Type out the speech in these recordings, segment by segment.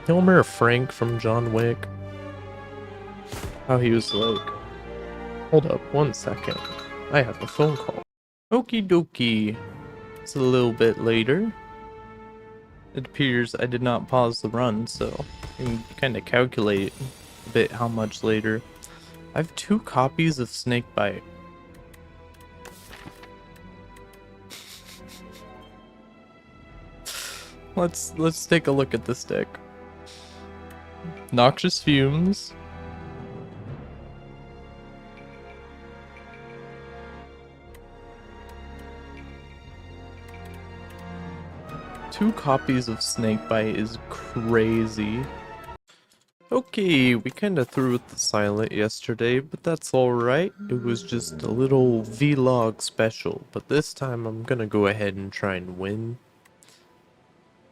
Kilmer Frank from John Wick. How he was like, hold up 1 second. I have a phone call. Okie dokie. It's a little bit later. It appears I did not pause the run, so I can kind of calculate a bit how much later. I have 2 copies of Snakebite. Let's take a look at this deck. Noxious Fumes. Two copies of Snakebite is crazy. Okay, we kinda threw with the silent yesterday, but that's alright. It was just a little vlog special, but this time I'm gonna go ahead and try and win.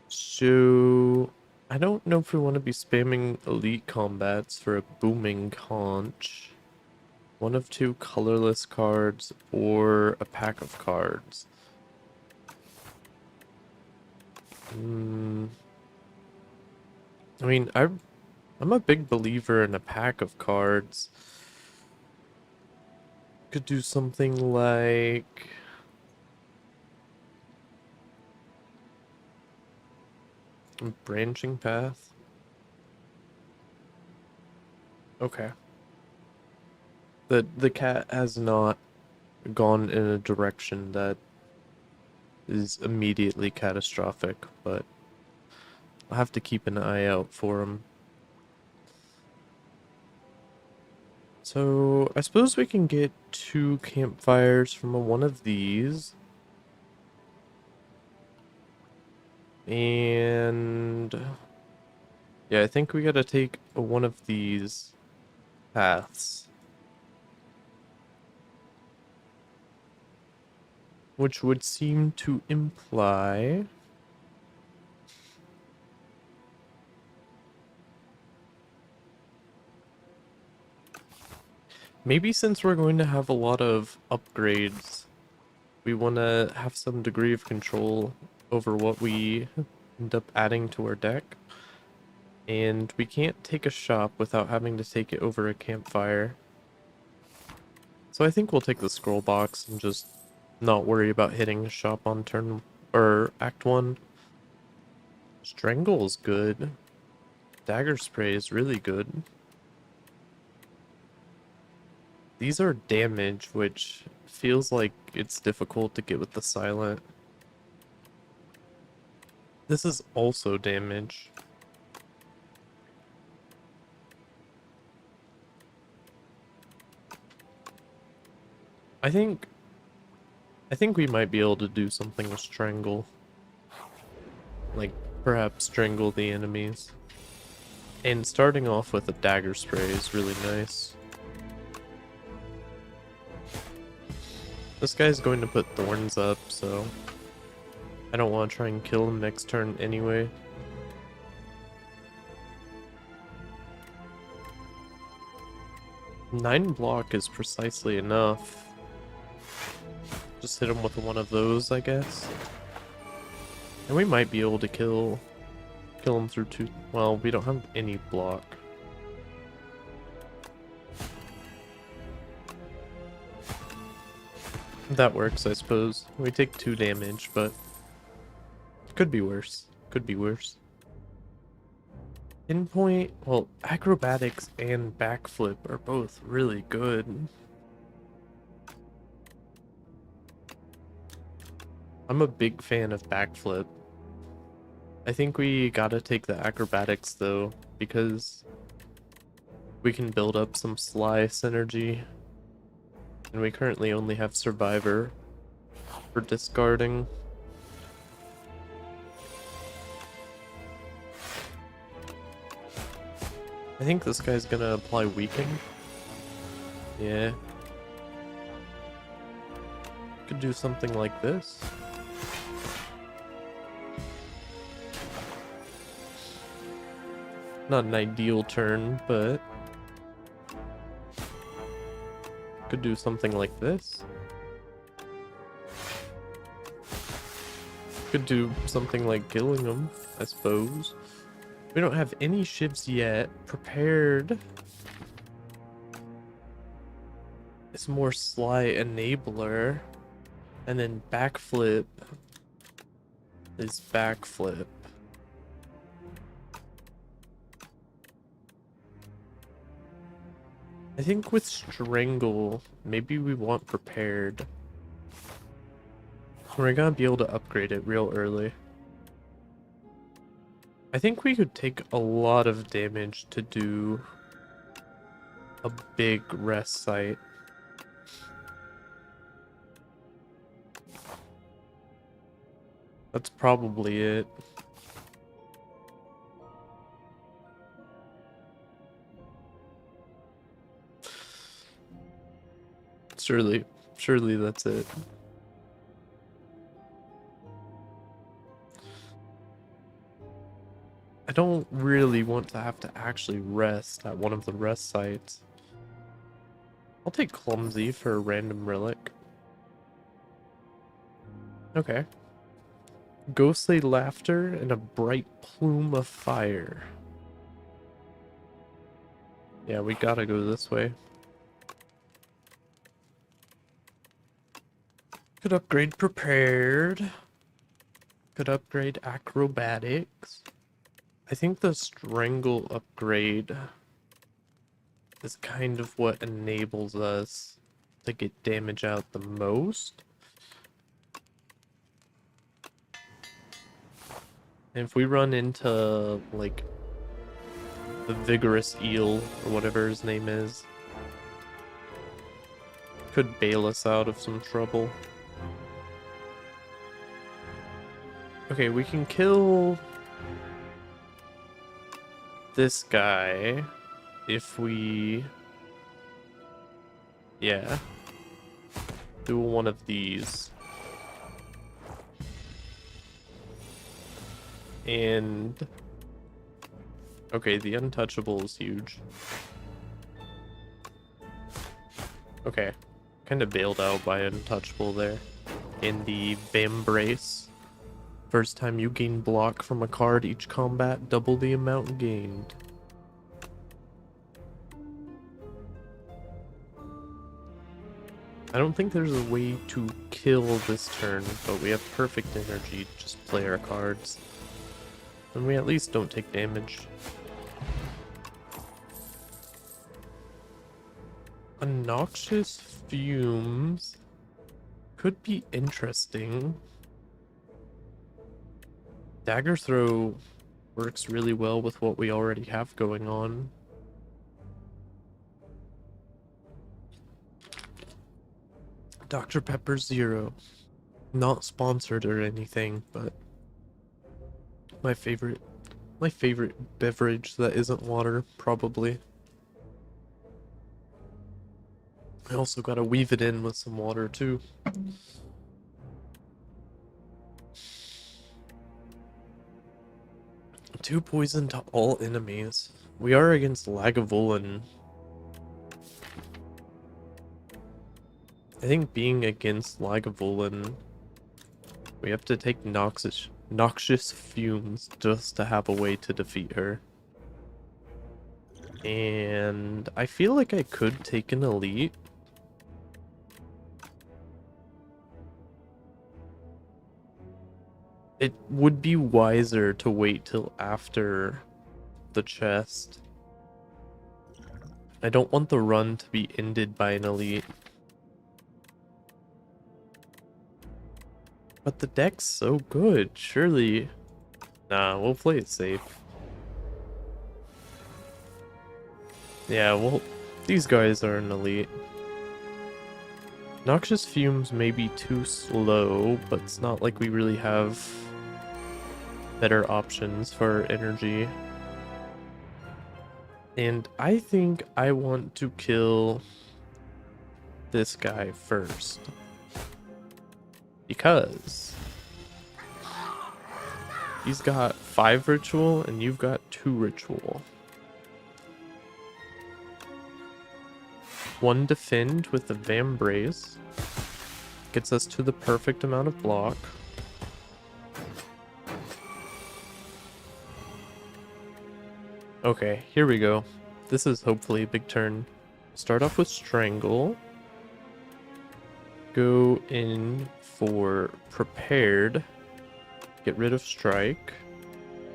So, I don't know if we want to be spamming elite combats for a booming conch. One of 2 colorless cards or a pack of cards. I mean, I'm a big believer in a pack of cards. Could do something like a branching path. Okay. The cat has not gone in a direction that is immediately catastrophic, but I'll have to keep an eye out for him. So, I suppose we can get 2 campfires from one of these. And yeah, I think we gotta take one of these paths. Which would seem to imply maybe since we're going to have a lot of upgrades, we want to have some degree of control over what we end up adding to our deck. And we can't take a shop without having to take it over a campfire. So I think we'll take the scroll box and just not worry about hitting a shop on turn or Act 1. Strangle is good. Dagger Spray is really good. These are damage, which feels like it's difficult to get with the silent. This is also damage. I think we might be able to do something with Strangle. Like, perhaps strangle the enemies. And starting off with a Dagger Spray is really nice. This guy's going to put thorns up, so I don't want to try and kill him next turn anyway. Nine block is precisely enough. Just hit him with one of those, I guess. And we might be able to kill him through 2. Well, we don't have any block. That works, I suppose. We take 2 damage, but could be worse. Could be worse. Pinpoint, well, acrobatics and backflip are both really good. I'm a big fan of backflip. I think we gotta take the acrobatics though, because we can build up some sly synergy. And we currently only have survivor for discarding. I think this guy's gonna apply weaken. Yeah. Could do something like this. Not an ideal turn, but could do something like this. Could do something like killing him, I suppose. We don't have any shivs yet. Prepared is more sly enabler. And then backflip is backflip. I think with Strangle, maybe we want Prepared. We're gonna be able to upgrade it real early. I think we could take a lot of damage to do a big rest site. That's probably it. Surely that's it. I don't really want to have to actually rest at one of the rest sites. I'll take Clumsy for a random relic. Okay. Ghostly Laughter and a Bright Plume of Fire. Yeah, we gotta go this way. Could upgrade Prepared. Could upgrade Acrobatics. I think the Strangle upgrade is kind of what enables us to get damage out the most. And if we run into, like, the Vigorous Eel, or whatever his name is, could bail us out of some trouble. Okay, we can kill this guy if we... yeah. Do one of these. And... okay, the Untouchable is huge. Okay. Kind of bailed out by Untouchable there. And the Vambrace. First time you gain block from a card each combat, double the amount gained. I don't think there's a way to kill this turn, but we have perfect energy to just play our cards. And we at least don't take damage. A Noxious Fumes could be interesting. Dagger Throw works really well with what we already have going on. Dr. Pepper Zero. Not sponsored or anything, but my favorite beverage that isn't water, probably. I also gotta weave it in with some water too. Two poison to all enemies. We are against Lagavulin. I think being against Lagavulin, we have to take Noxious Fumes just to have a way to defeat her. And I feel like I could take an elite. It would be wiser to wait till after the chest. I don't want the run to be ended by an elite. But the deck's so good, surely... nah, we'll play it safe. Yeah, well, these guys are an elite. Noxious Fumes may be too slow, but it's not like we really have better options for energy. And I think I want to kill this guy first. Because he's got 5 ritual and you've got 2 ritual. 1 defend with the Vambrace gets us to the perfect amount of block. Okay, here we go. This is hopefully a big turn. Start off with Strangle. Go in for Prepared. Get rid of Strike.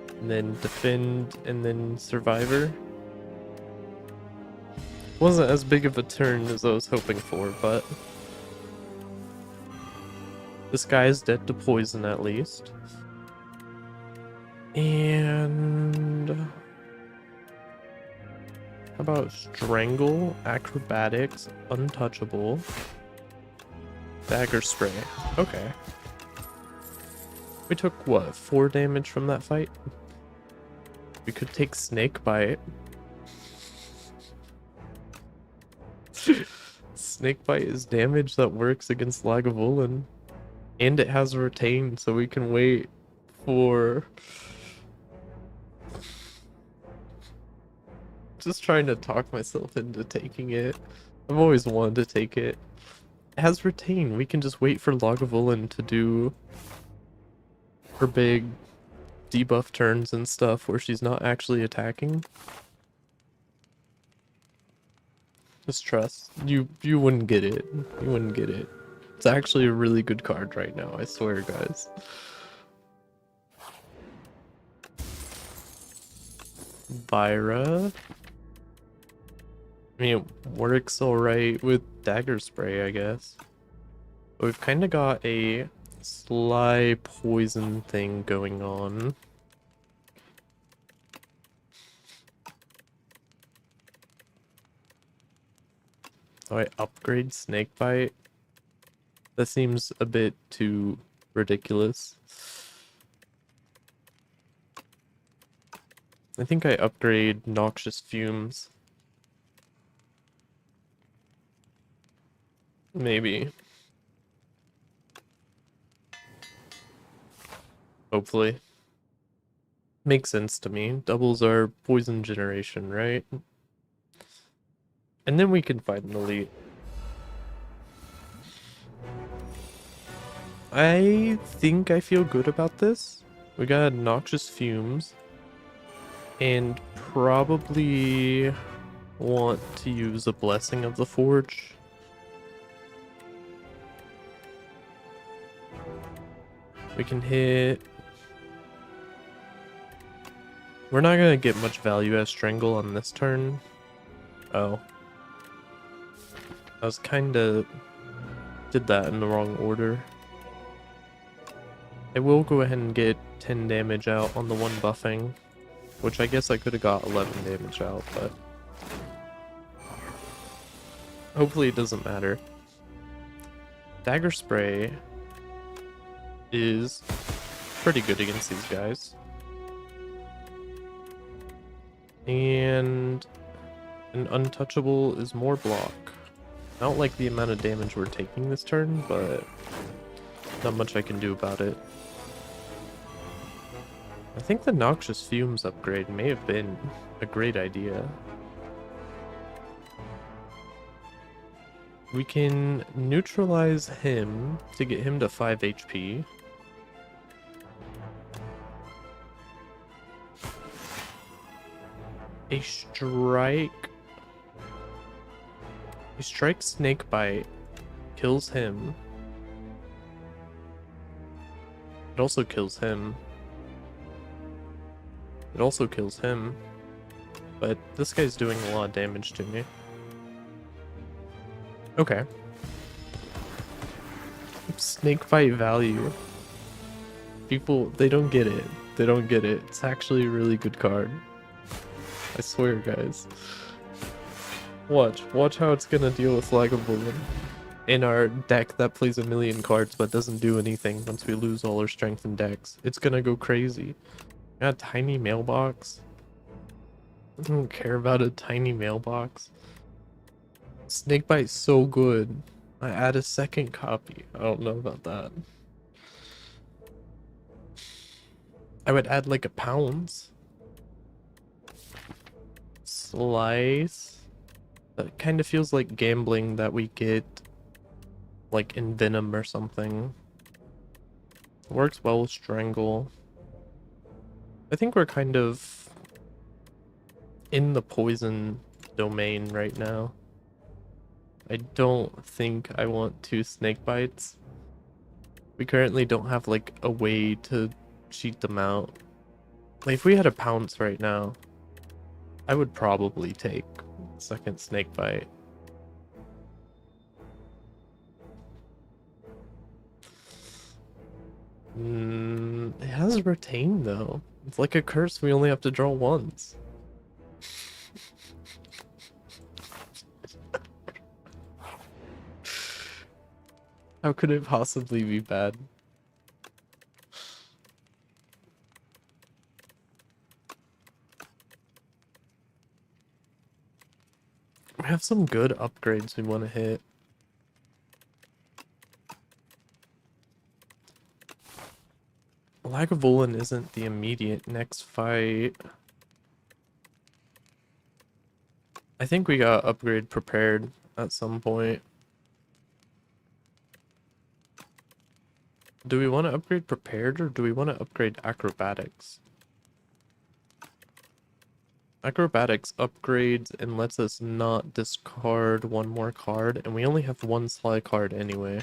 And then Defend, and then Survivor. Wasn't as big of a turn as I was hoping for, but this guy is dead to poison at least. And how about Strangle, Acrobatics, Untouchable, Dagger Spray. Okay. We took what, 4 damage from that fight? We could take Snakebite. Snakebite is damage that works against Lagavulin. And it has retain, so we can wait for... Just trying to talk myself into taking it. I've always wanted to take it. It has retain. We can just wait for Lagavulin to do her big debuff turns and stuff where she's not actually attacking. Just trust. You wouldn't get it. You wouldn't get it. It's actually a really good card right now, I swear, guys. Vyra. I mean, it works alright with Dagger Spray, I guess. But we've kind of got a sly poison thing going on. Do I upgrade Snakebite? That seems a bit too ridiculous. I think I upgrade Noxious Fumes. Maybe. Hopefully. Makes sense to me. Doubles our poison generation, right? And then we can find an elite. I think I feel good about this. We got Noxious Fumes. And probably want to use a Blessing of the Forge. We can hit... We're not gonna get much value as Strangle on this turn. Oh. I was kinda... did that in the wrong order. I will go ahead and get 10 damage out on the one buffing. Which I guess I could have got 11 damage out, but... hopefully it doesn't matter. Dagger Spray is pretty good against these guys. And an Untouchable is more block. I don't like the amount of damage we're taking this turn, but not much I can do about it. I think the Noxious Fumes upgrade may have been a great idea. We can neutralize him to get him to 5 HP. A strike Snakebite kills him. It also kills him. It also kills him. But this guy's doing a lot of damage to me. Okay. Snakebite value. People, they don't get it. They don't get it. It's actually a really good card. I swear, guys. Watch how it's gonna deal with Lagavulin in our deck that plays a million cards but doesn't do anything once we lose all our strength and decks. It's gonna go crazy. Got a tiny mailbox. I don't care about a tiny mailbox. Snakebite's so good. I add a second copy. I don't know about that. I would add like a pounce. Slice. That kind of feels like gambling that we get like in Venom or something. Works well with Strangle. I think we're kind of in the poison domain right now. I don't think I want 2 Snakebites. We currently don't have like a way to cheat them out. Like if we had a pounce right now, I would probably take second Snakebite. It has retain though. It's like a curse, we only have to draw once. How could it possibly be bad? We have some good upgrades we want to hit. Lagavulin isn't the immediate next fight. I think we got upgrade prepared at some point. Do we want to upgrade prepared or do we want to upgrade acrobatics? Acrobatics upgrades and lets us not discard one more card, and we only have one sly card anyway.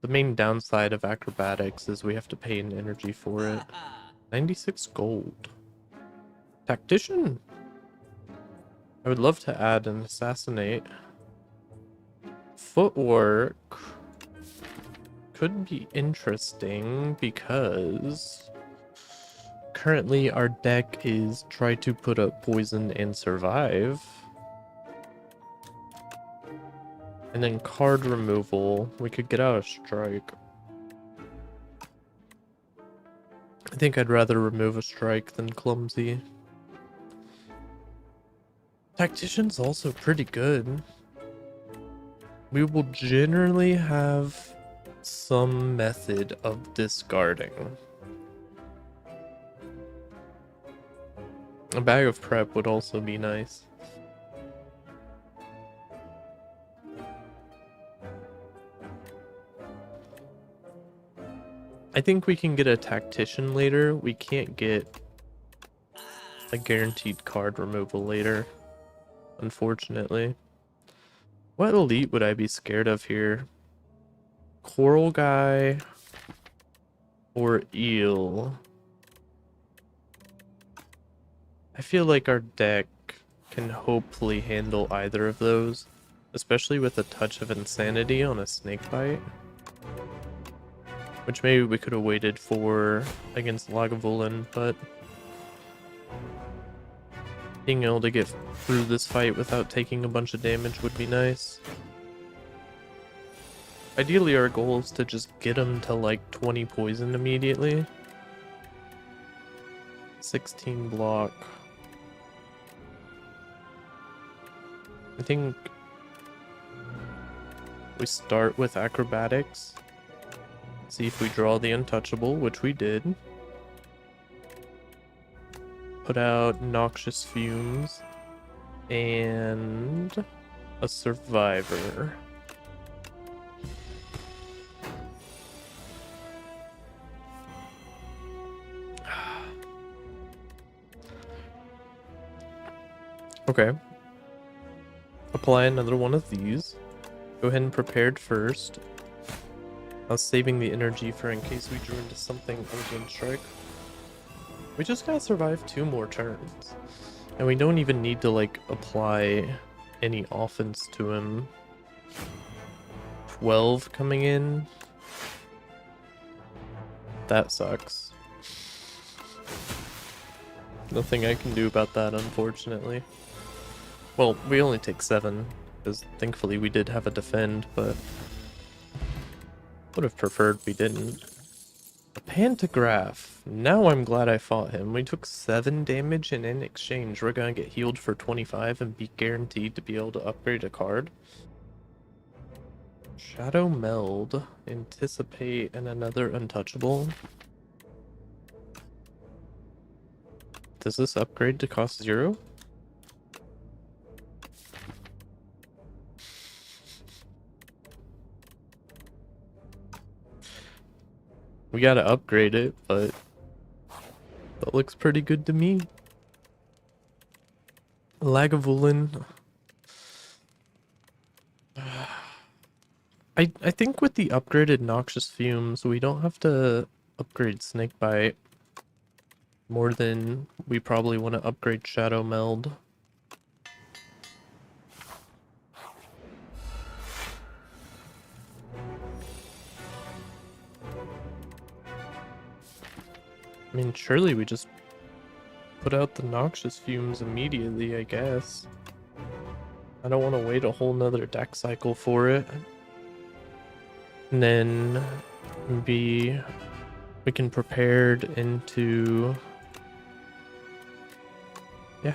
The main downside of acrobatics is we have to pay an energy for it. 96 gold. Tactician! I would love to add an assassinate. Footwork could be interesting because currently our deck is try to put up poison and survive. And then card removal, we could get out a strike. I think I'd rather remove a strike than clumsy. Tactician's also pretty good. We will generally have some method of discarding. A bag of prep would also be nice. I think we can get a tactician later. We can't get a guaranteed card removal later, unfortunately. What elite would I be scared of here? Coral guy or eel? I feel like our deck can hopefully handle either of those, especially with a touch of insanity on a Snakebite. Which maybe we could have waited for against Lagavulin, but being able to get through this fight without taking a bunch of damage would be nice. Ideally, our goal is to just get him to like 20 poison immediately. 16 block. I think we start with acrobatics. See if we draw the Untouchable, which we did. Put out Noxious Fumes and a Survivor. Okay. Apply another one of these. Go ahead and prepared first. I was saving the energy for in case we drew into something Ungain Strike. We just gotta survive 2 more turns. And we don't even need to like apply any offense to him. 12 coming in. That sucks. Nothing I can do about that, unfortunately. Well, we only take 7, because thankfully we did have a defend, but would have preferred we didn't. A pantograph. Now I'm glad I fought him. We took 7 damage, and in exchange we're gonna get healed for 25 and be guaranteed to be able to upgrade a card. Shadow Meld. Anticipate and another Untouchable. Does this upgrade to cost 0? We gotta upgrade it, but that looks pretty good to me. Lagavulin. I think with the upgraded Noxious Fumes, we don't have to upgrade Snakebite more than we probably want to upgrade Shadow Meld. I mean, surely we just put out the Noxious Fumes immediately, I guess. I don't want to wait a whole nother deck cycle for it. And then we can prepared into, yeah,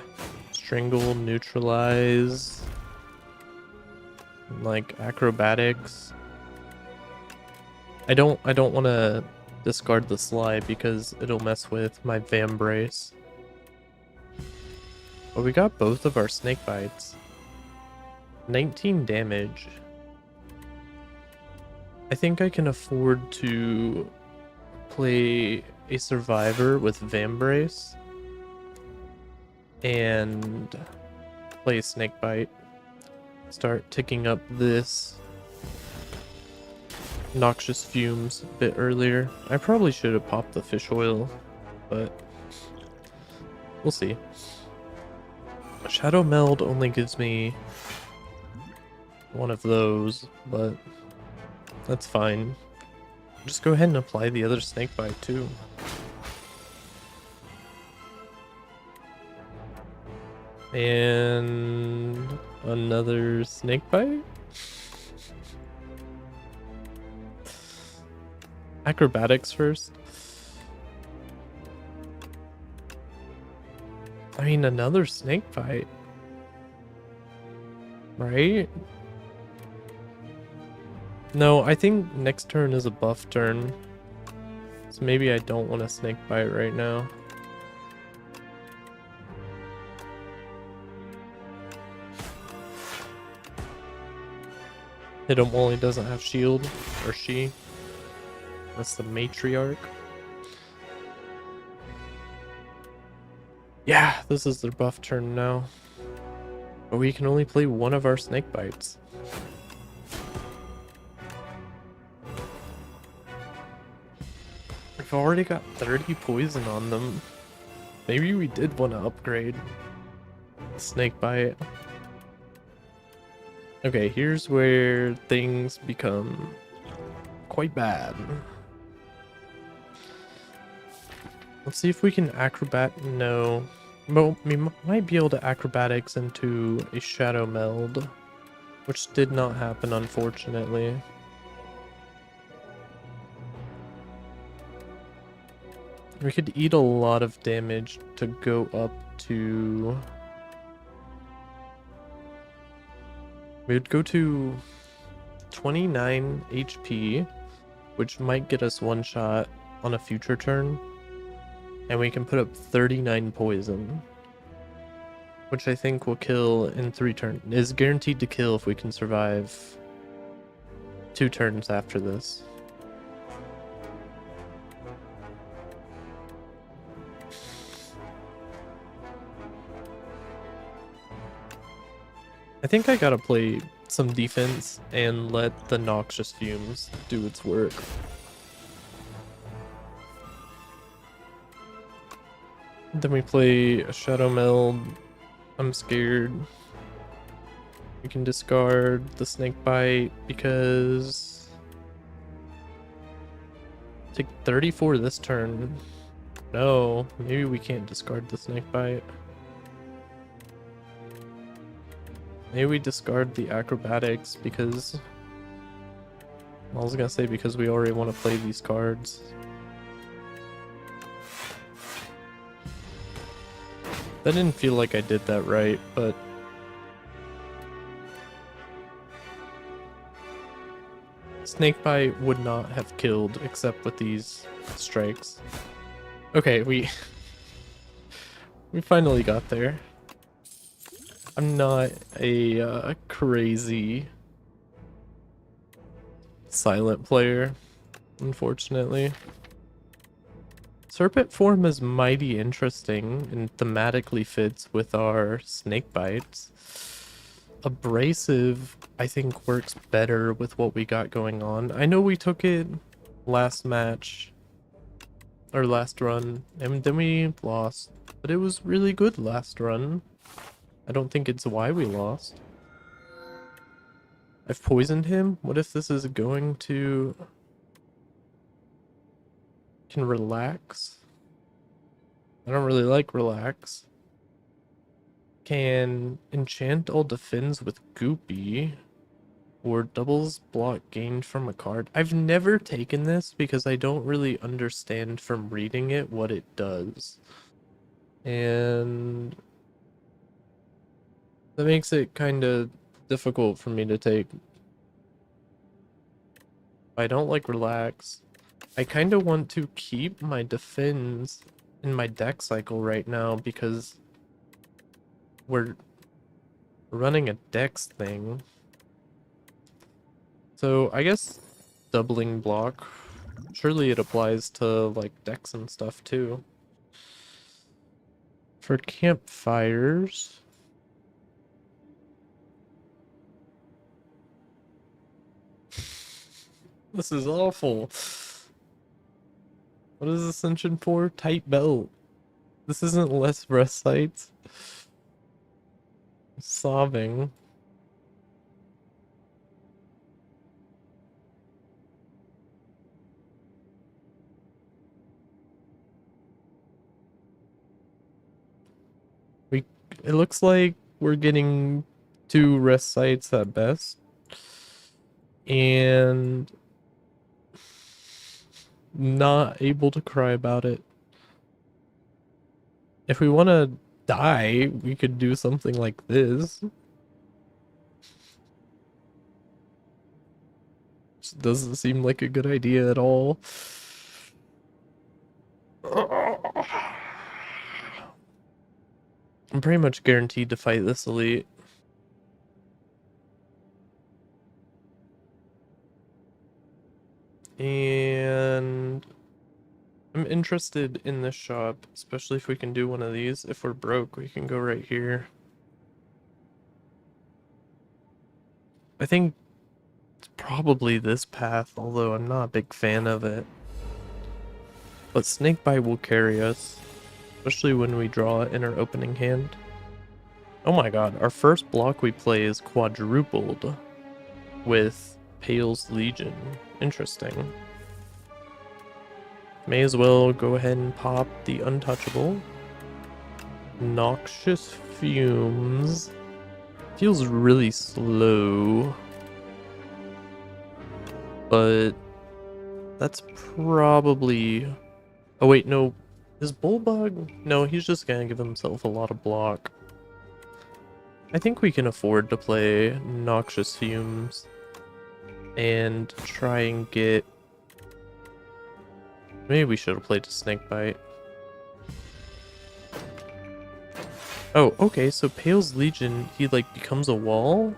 Strangle, Neutralize, like Acrobatics. I don't want to discard the Sly because it'll mess with my Vambrace. But we got both of our Snakebites. 19 damage. I think I can afford to play a Survivor with Vambrace and play Snakebite. Start ticking up this Noxious Fumes a bit earlier. I probably should have popped the fish oil, but we'll see. Shadow Meld only gives me one of those, but that's fine. Just go ahead and apply the other Snakebite too. And another Snakebite? Acrobatics first. I mean, another Snakebite. Right? No, I think next turn is a buff turn. So maybe I don't want a Snakebite right now. Hit him while he doesn't have shield, or she. That's the Matriarch. Yeah, this is their buff turn now. But we can only play one of our Snakebites. We've already got 30 poison on them. Maybe we did want to upgrade Snakebite. Okay, here's where things become quite bad. Let's see if we can acrobat. No. Well, we might be able to acrobatics into a shadow meld, which did not happen, unfortunately. We could eat a lot of damage to go up to... We would go to 29 HP, which might get us one shot on a future turn. And we can put up 39 poison, which I think will kill in 3 turns. Is guaranteed to kill if we can survive 2 turns after this. I think I gotta play some defense and let the Noxious Fumes do its work. Then we play a Shadow Meld. I'm scared. We can discard the Snakebite because... Take 34 this turn. No, maybe we can't discard the Snakebite. Maybe we discard the Acrobatics because... I was gonna say because we already want to play these cards. That didn't feel like I did that right, but... Snakebite would not have killed except with these strikes. Okay, we finally got there. I'm not a crazy silent player, unfortunately. Serpent form is mighty interesting and thematically fits with our Snakebites. Abrasive, I think, works better with what we got going on. I know we took it last match, or last run, and then we lost, but it was really good last run. I don't think it's why we lost. I've poisoned him. What if this is going to... Can relax? I don't really like relax. Can enchant all defends with Goopy, or doubles block gained from a card. I've never taken this because I don't really understand from reading it what it does. And that makes it kind of difficult for me to take. I don't like relax. I kind of want to keep my defends in my deck cycle right now because we're running a dex thing. So I guess doubling block, surely it applies to like decks and stuff too. For campfires, this is awful. What is Ascension for? Tight belt. This isn't less rest sites. Sobbing. It looks like we're getting 2 rest sites at best. And not able to cry about it. If we want to die, we could do something like this. Just doesn't seem like a good idea at all. I'm pretty much guaranteed to fight this elite. And I'm interested in this shop, especially if we can do one of these. If we're broke, we can go right here. I think it's probably this path, although I'm not a big fan of it. But Snakebite will carry us, especially when we draw it in our opening hand. Oh my god, our first block we play is quadrupled with Pael's Legion. Interesting. May as well go ahead and pop the Untouchable. Noxious Fumes. Feels really slow. But that's probably... Oh wait, no. Is Bullbug? No, he's just gonna give himself a lot of block. I think we can afford to play Noxious Fumes and try and get... Maybe we should have played a Snakebite. Oh, okay, so Pael's Legion, he like becomes a wall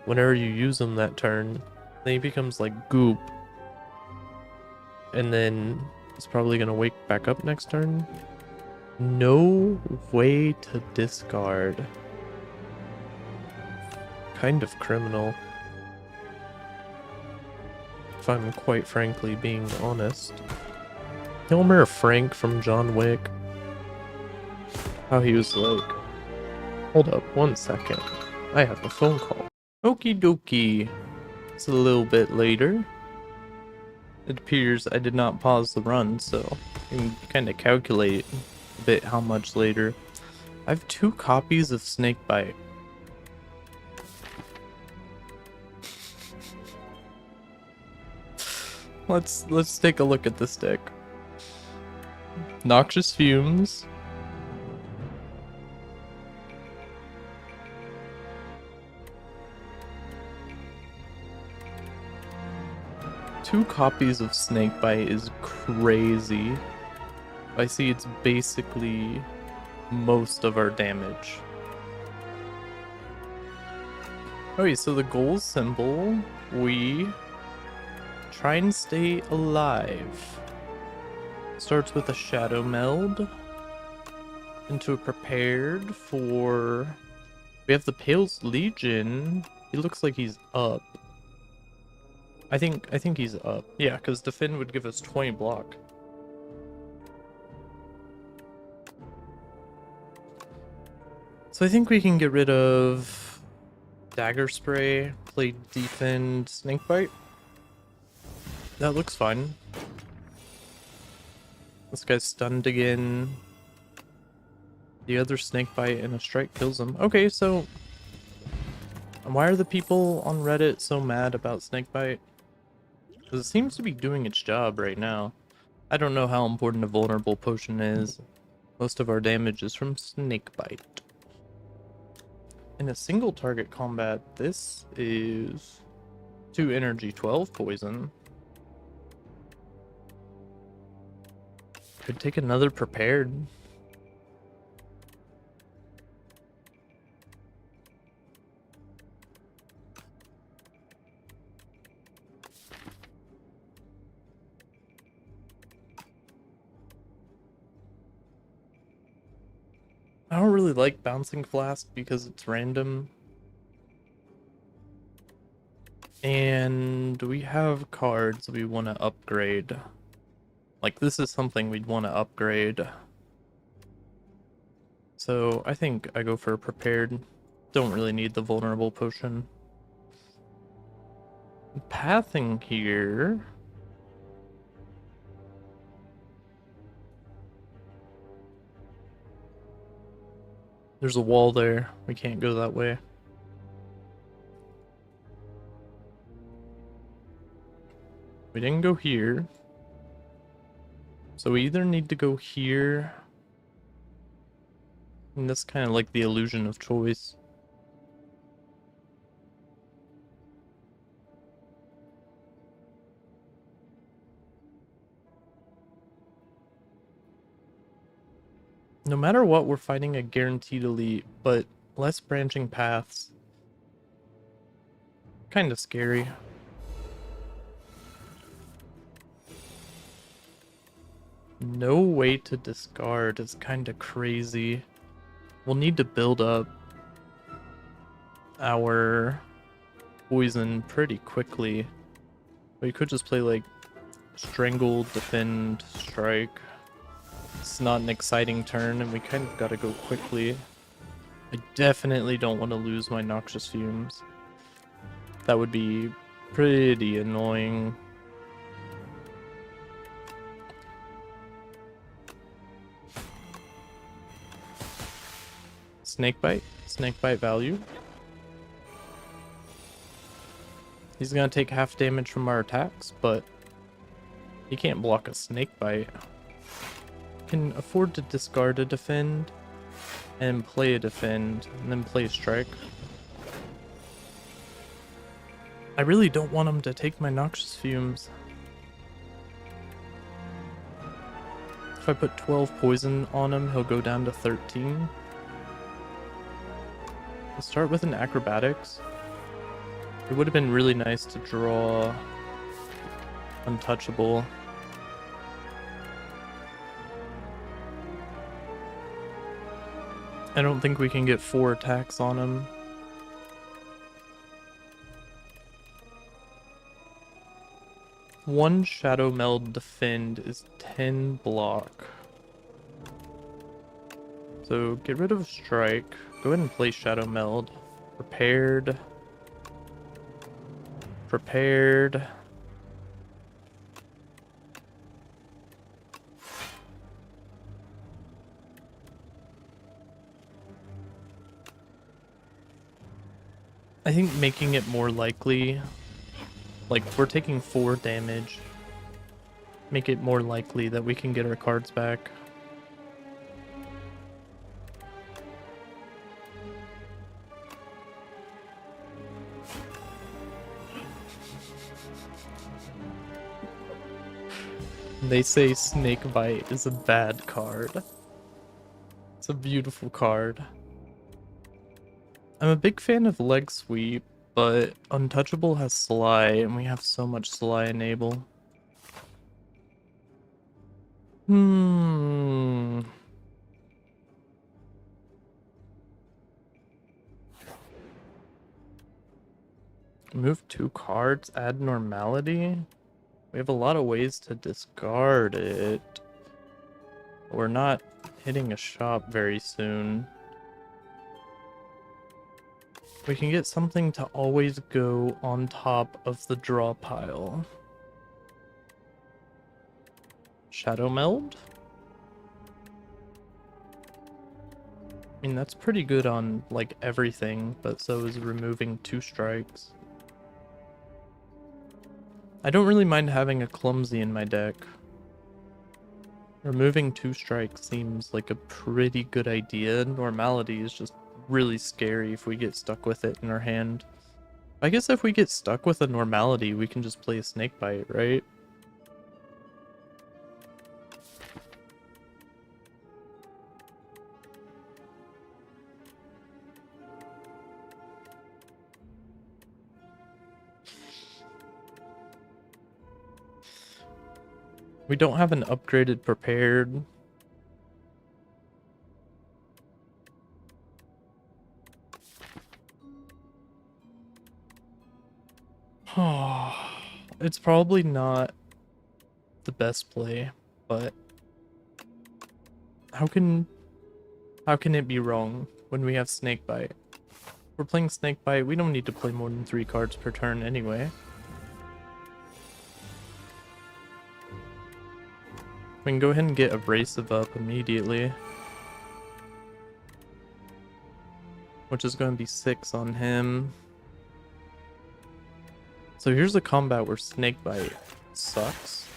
whenever you use him that turn. Then he becomes like goop. And then he's probably gonna wake back up next turn. No way to discard. Kind of criminal. If I'm quite frankly being honest. Hilmer Frank from John Wick. How he was like, hold up 1 second. I have a phone call. Okie dokie. It's a little bit later. It appears I did not pause the run, so you can kind of calculate a bit how much later. I have 2 copies of Snakebite. Let's take a look at this deck. Noxious Fumes. Two copies of Snakebite is crazy. I see it's basically most of our damage. Okay, so the goal symbol, we try and stay alive. Starts with a Shadow Meld into a Prepared for... We have the Pael's Legion. He looks like he's up. I think he's up. Yeah, because Defend would give us 20 block. So I think we can get rid of Dagger Spray, play Defend Snakebite. That looks fine. This guy's stunned again. The other Snakebite and a strike kills him. Okay, so why are the people on Reddit so mad about Snakebite? Because it seems to be doing its job right now. I don't know how important a vulnerable potion is. Most of our damage is from Snakebite. In a single target combat, this is 2 energy, 12 poison. Could take another Prepared. I don't really like Bouncing Flask because it's random. And we have cards we want to upgrade. Like, this is something we'd want to upgrade. So I think I go for a Prepared. Don't really need the vulnerable potion. Pathing here. There's a wall there. We can't go that way. We didn't go here. So we either need to go here. And that's kind of like the illusion of choice. No matter what, we're fighting a guaranteed elite, but less branching paths. Kind of scary. No way to discard is kind of crazy. We'll need to build up our poison pretty quickly. We could just play like Strangle, Defend, Strike. It's not an exciting turn, and we kind of gotta go quickly. I definitely don't want to lose my Noxious Fumes. That would be pretty annoying. Snakebite. Snakebite value. He's gonna take half damage from our attacks, but he can't block a Snakebite. Can afford to discard a Defend and play a Defend and then play a Strike. I really don't want him to take my Noxious Fumes. If I put 12 poison on him, he'll go down to 13. I'll start with an Acrobatics. It would have been really nice to draw Untouchable. I don't think we can get 4 attacks on him. One Shadow Meld Defend is 10 block. So get rid of Strike. Go ahead and play Shadow Meld. Prepared. Prepared. I think making it more likely, like we're taking 4 damage, make it more likely that we can get our cards back. They say Snakebite is a bad card. It's a beautiful card. I'm a big fan of Leg Sweep, but Untouchable has Sly, and we have so much Sly enable. Hmm. Move 2 cards, add Normality. We have a lot of ways to discard it. We're not hitting a shop very soon. We can get something to always go on top of the draw pile. Shadow Meld? I mean, that's pretty good on, like, everything, but so is removing 2 strikes. I don't really mind having a Clumsy in my deck. Removing 2 strikes seems like a pretty good idea. Normality is just really scary if we get stuck with it in our hand. I guess if we get stuck with a Normality, we can just play a Snakebite, right? We don't have an upgraded Prepared. It's probably not the best play, but how can it be wrong when we have Snakebite? If we're playing Snakebite, we don't need to play more than 3 cards per turn anyway. We can go ahead and get Abrasive up immediately, which is going to be 6 on him. So here's a combat where Snakebite sucks,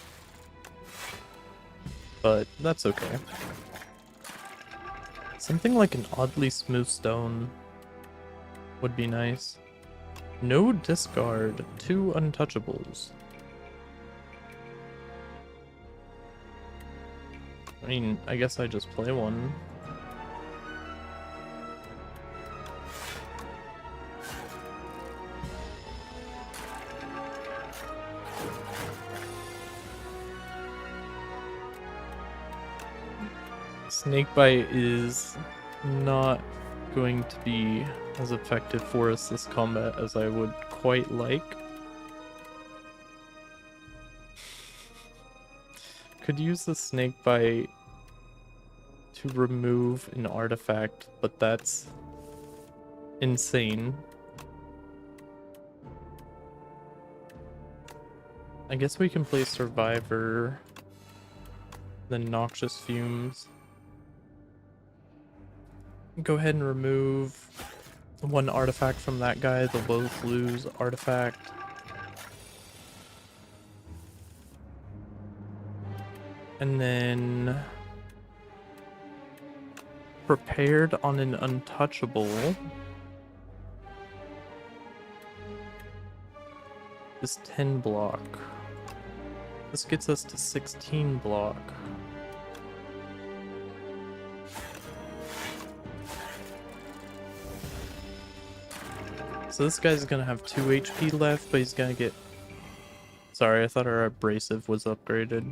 but that's okay. Something like an oddly smooth stone would be nice. No discard, 2 Untouchables. I mean, I guess I just play one. Snakebite is not going to be as effective for us this combat as I would quite like. Could use the Snakebite to remove an artifact, but that's insane. I guess we can play Survivor, then Noxious Fumes. Go ahead and remove 1 artifact from that guy, they'll both lose artifact. And then Prepared on an Untouchable is 10 block. This gets us to 16 block. So this guy's gonna have 2 HP left, but he's gonna get... Sorry, I thought our Abrasive was upgraded.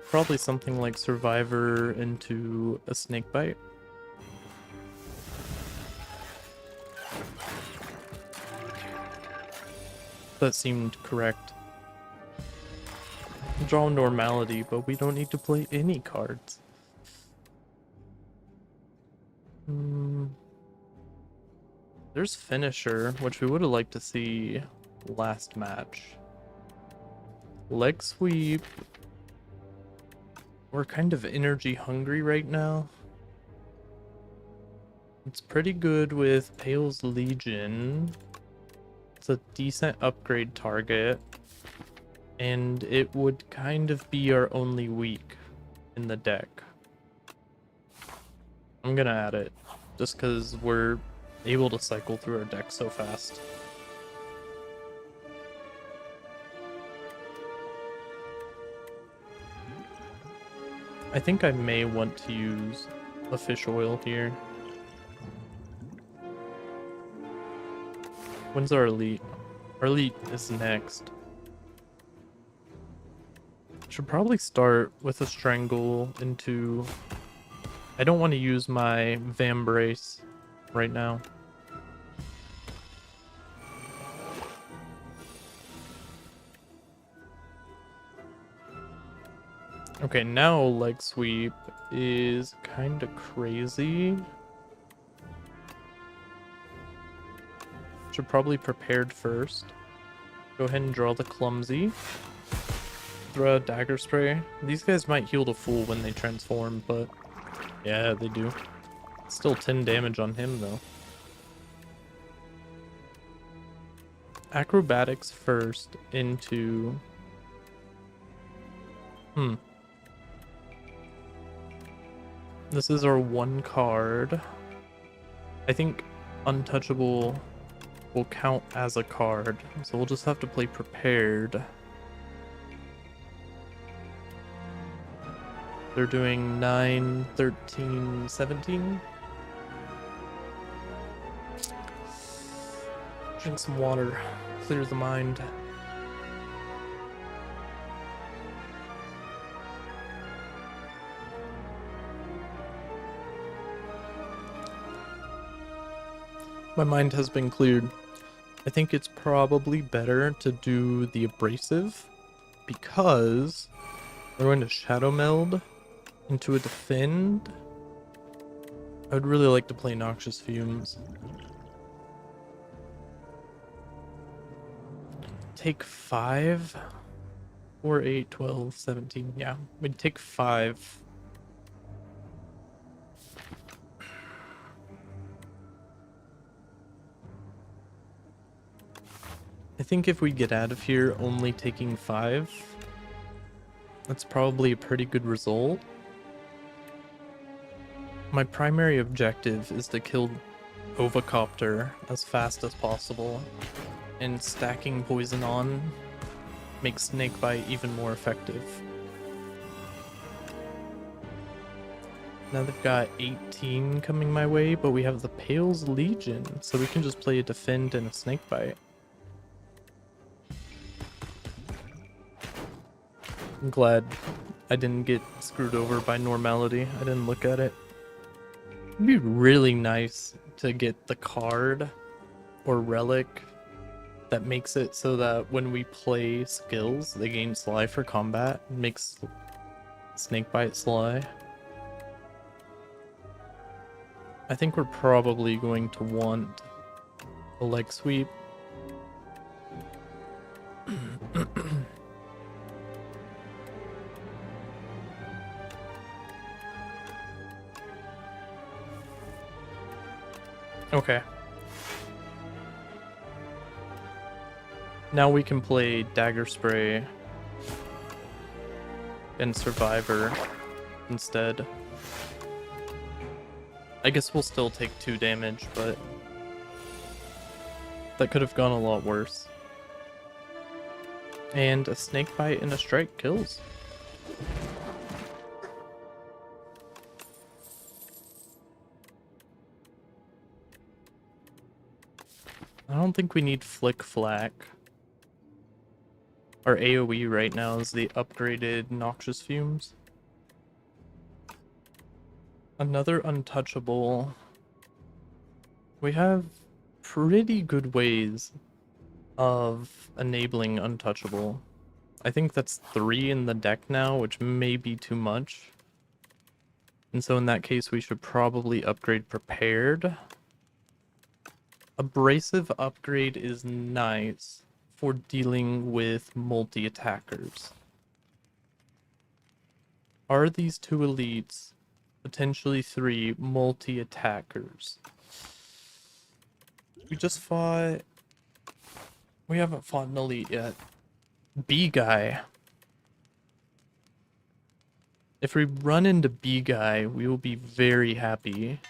Probably something like Survivor into a Snakebite. That seemed correct. Draw Normality, but we don't need to play any cards. There's Finisher, which we would have liked to see last match. Leg Sweep. We're kind of energy hungry right now. It's pretty good with Pael's Legion. It's a decent upgrade target. And it would kind of be our only weak in the deck. I'm gonna add it, just because we're able to cycle through our deck so fast. I think I may want to use a fish oil here. When's our elite? Elite is next. Should probably start with a Strangle into... I don't want to use my Vambrace right now. Okay, now Leg Sweep is kind of crazy. Should probably Prepared first. Go ahead and draw the Clumsy. Throw a Dagger Spray. These guys might heal the Fool when they transform, but yeah, they do. Still 10 damage on him, though. Acrobatics first into... This is our one card. I think Untouchable will count as a card, so we'll just have to play Prepared. They're doing 9, 13, 17. Drink some water, clear the mind. My mind has been cleared. I think it's probably better to do the Abrasive because we're going to Shadow Meld into a Defend. I would really like to play Noxious Fumes. Take 5, 4, 8, 12, 17. Yeah, we'd take 5. I think if we get out of here only taking 5, that's probably a pretty good result. My primary objective is to kill Ovacopter as fast as possible, and stacking poison on makes Snakebite even more effective. Now they've got 18 coming my way, but we have the Pael's Legion, so we can just play a Defend and a Snakebite. I'm glad I didn't get screwed over by Normality. I didn't look at it. It'd be really nice to get the card or relic that makes it so that when we play skills, they gain Sly for combat. It makes Snakebite Sly. I think we're probably going to want a Leg Sweep. Okay. Now we can play Dagger Spray and Survivor instead. I guess we'll still take 2 damage, but that could have gone a lot worse. And a Snakebite and a Strike kills. I don't think we need Flick Flack. Our AoE right now is the upgraded Noxious Fumes. Another Untouchable. We have pretty good ways of enabling Untouchable. I think that's 3 in the deck now, which may be too much. And so in that case, we should probably upgrade Prepared. Abrasive upgrade is nice for dealing with multi-attackers. Are these 2 elites potentially 3 multi-attackers? We just fought... We haven't fought an elite yet. B-Guy. If we run into B-Guy, we will be very happy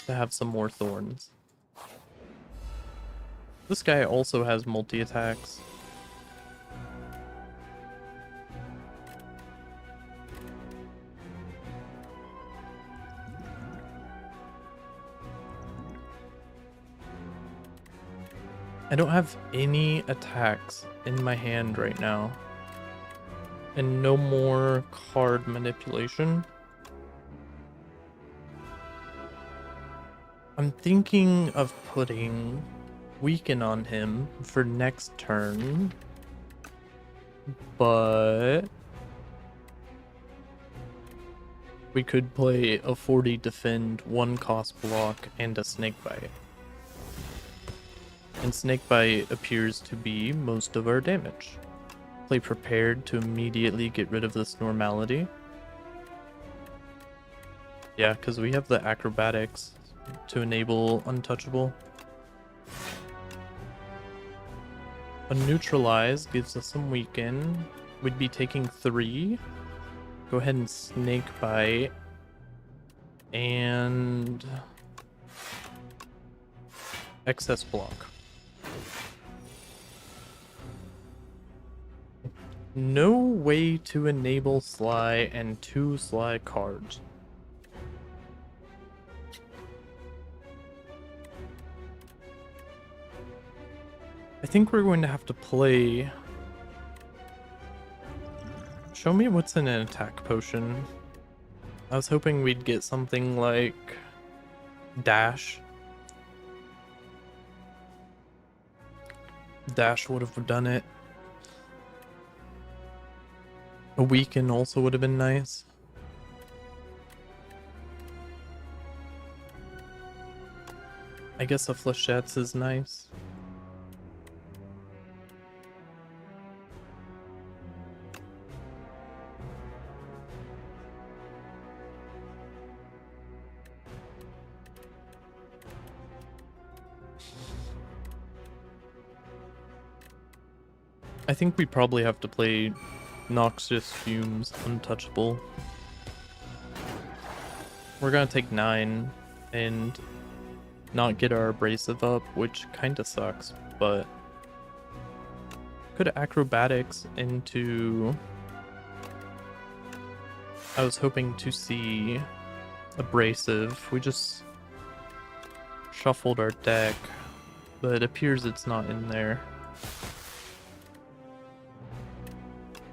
to have some more thorns. This guy also has multi-attacks. I don't have any attacks in my hand right now. And no more card manipulation. I'm thinking of putting Weaken on him for next turn. But we could play a 40 defend, 1 cost block, and a Snakebite. And Snakebite appears to be most of our damage. Play Prepared to immediately get rid of this Normality. Yeah, because we have the Acrobatics to enable Untouchable. A Neutralize gives us some Weaken. We'd be taking 3. Go ahead and Snakebite. And excess block. No way to enable Sly and 2 Sly cards. I think we're going to have to play... Show me what's in an attack potion. I was hoping we'd get something like Dash. Dash would have done it. A Weaken also would have been nice. I guess a Flechettes is nice. I think we probably have to play Noxious Fumes, Untouchable. We're gonna take 9 and not get our Abrasive up, which kinda sucks, but could Acrobatics into... I was hoping to see Abrasive. We just shuffled our deck, but it appears it's not in there.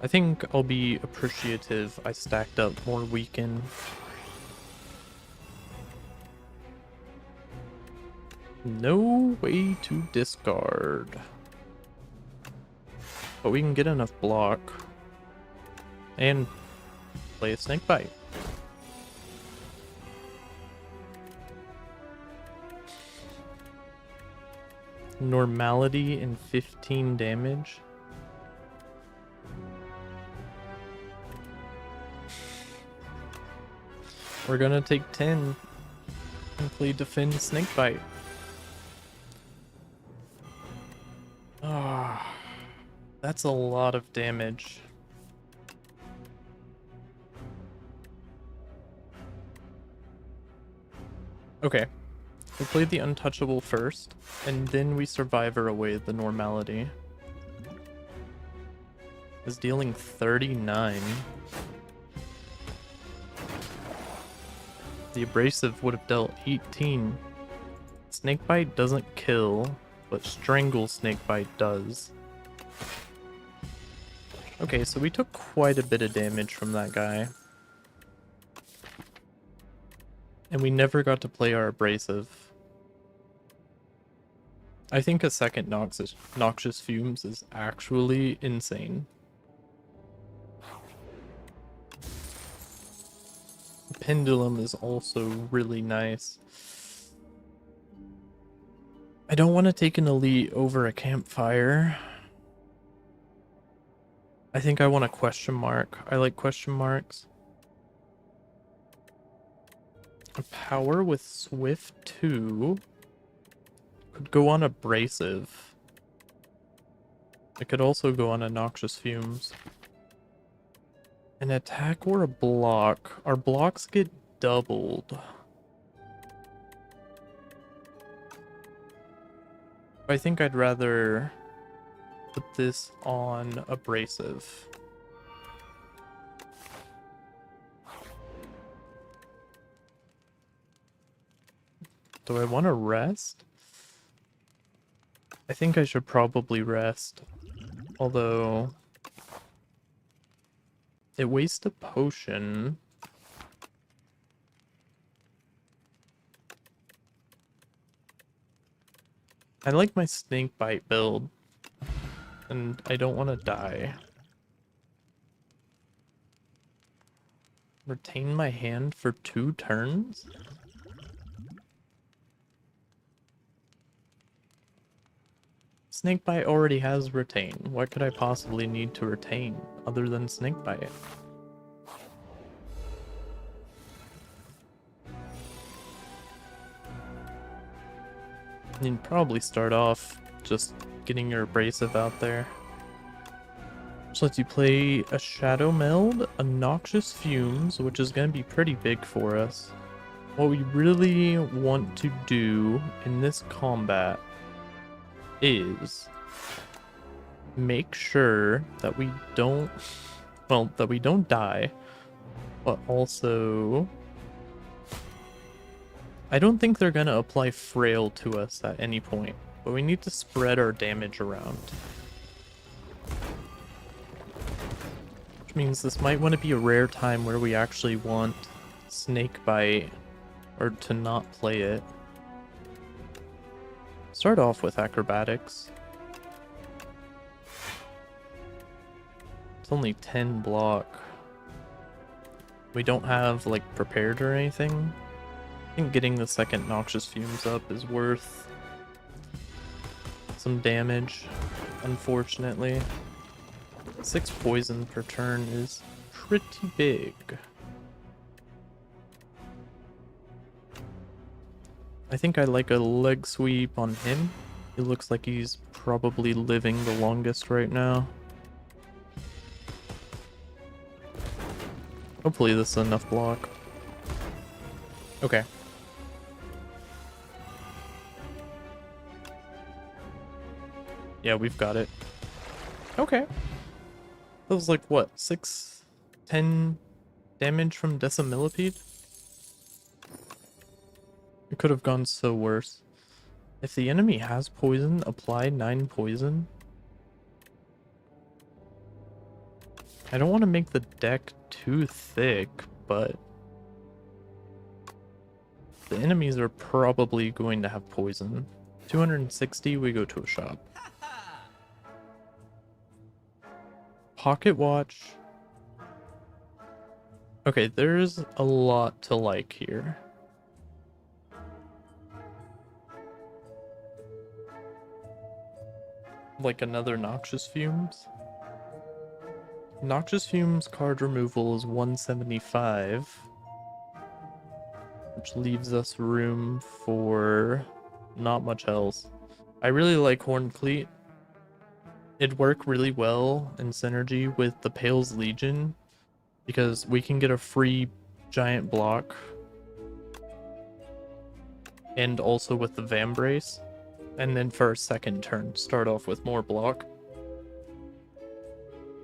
I think I'll be appreciative I stacked up more Weaken. No way to discard. But we can get enough block. And play a Snakebite. Normality and 15 damage. We're gonna take 10 and play Defend Snakebite. Ah, that's a lot of damage. Okay, we'll play the Untouchable first, and then we Survivor away the Normality. Is dealing 39. The Abrasive would have dealt 18. Snakebite doesn't kill, but Strangle Snakebite does. Okay, so we took quite a bit of damage from that guy. And we never got to play our Abrasive. I think a second Noxious Fumes is actually insane. Pendulum is also really nice. I don't want to take an elite over a campfire. I think I want a question mark. I like question marks. A power with Swift 2 could go on Abrasive. It could also go on a Noxious Fumes. An attack or a block. Our blocks get doubled. I think I'd rather put this on Abrasive. Do I want to rest? I think I should probably rest. Although it wastes a potion. I like my Snakebite build, and I don't want to die. Retain my hand for 2 turns? Snakebite already has retain. What could I possibly need to retain other than Snakebite? You'd probably start off just getting your abrasive out there. Which lets you play a Shadow Meld, a Noxious Fumes, which is going to be pretty big for us. What we really want to do in this combat is make sure that we don't, well, that we don't die, but also I don't think they're going to apply Frail to us at any point, but we need to spread our damage around. Which means this might want to be a rare time where we actually want Snakebite, or to not play it. Start off with Acrobatics. It's only 10 block. We don't have like Prepared or anything. I think getting the second Noxious Fumes up is worth some damage, unfortunately. 6 poison per turn is pretty big. I think I like a leg sweep on him. He looks like he's probably living the longest right now. Hopefully this is enough block. Okay. Yeah, we've got it. Okay. That was like, what, 10 damage from Decimillipede? It could have gone so worse. If the enemy has poison, apply 9 poison. I don't want to make the deck too thick, but the enemies are probably going to have poison. 260, we go to a shop. Pocket watch. Okay, there's a lot to like here. Like another Noxious Fumes. Noxious Fumes card removal is 175, which leaves us room for not much else. I really like Horned Cleat. It'd work really well in synergy with the Pael's Legion because we can get a free giant block and also with the Vambrace, and then for our second turn start off with more block.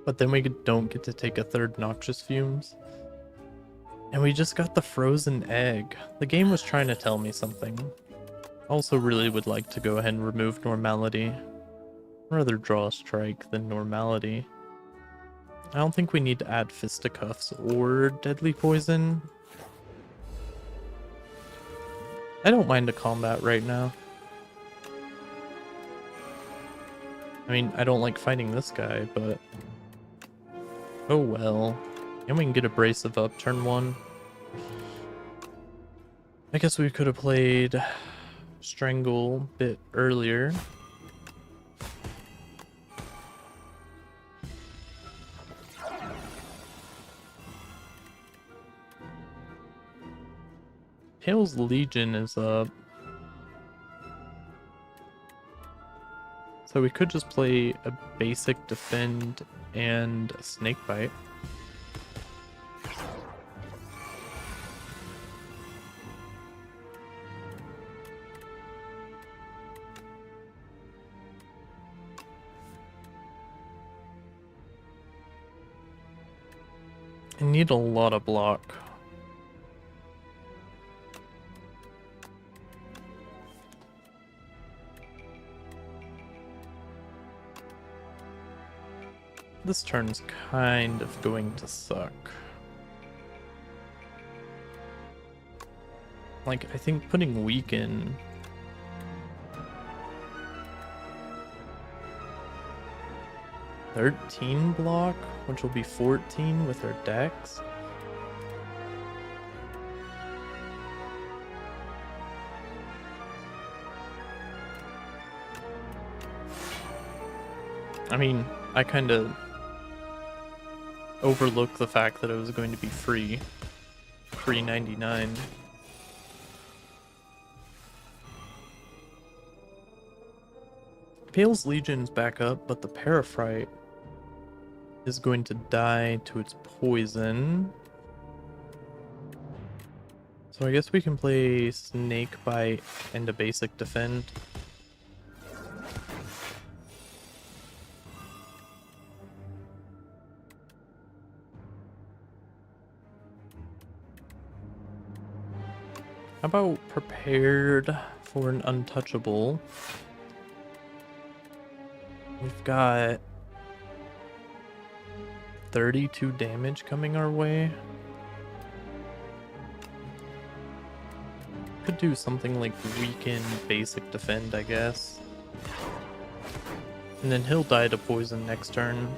But then we don't get to take a third Noxious Fumes. And we just got the Frozen Egg. The game was trying to tell me something. I also really would like to go ahead and remove Normality. I'd rather draw a strike than Normality. I don't think we need to add Fisticuffs or Deadly Poison. I don't mind a combat right now. I mean, I don't like fighting this guy, but oh well. And we can get Abrasive up turn 1. I guess we could have played Strangle a bit earlier. Pael's Legion is up. So we could just play a basic defend and a Snakebite. I need a lot of block. This turn's kind of going to suck. Like, I think putting weaken... $13 block, which will be 14 with our decks. I mean, I kind of overlooked the fact that it was going to be free. Free 99. Pael's Legion's back up, but the Parafright is going to die to its poison. So I guess we can play Snakebite and a basic defend. How about prepared for an untouchable? We've got 32 damage coming our way. Could do something like weaken basic defend, I guess. And then he'll die to poison next turn.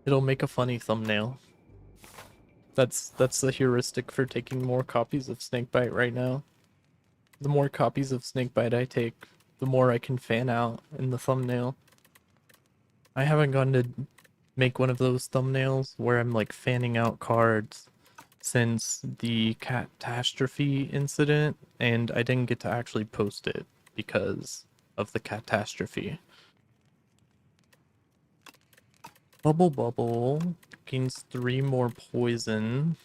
It'll make a funny thumbnail. That's the heuristic for taking more copies of Snakebite right now. The more copies of Snakebite I take, the more I can fan out in the thumbnail. I haven't gone to make one of those thumbnails where I'm like fanning out cards since the catastrophe incident, and I didn't get to actually post it because of the catastrophe. Bubble gains 3 more poison.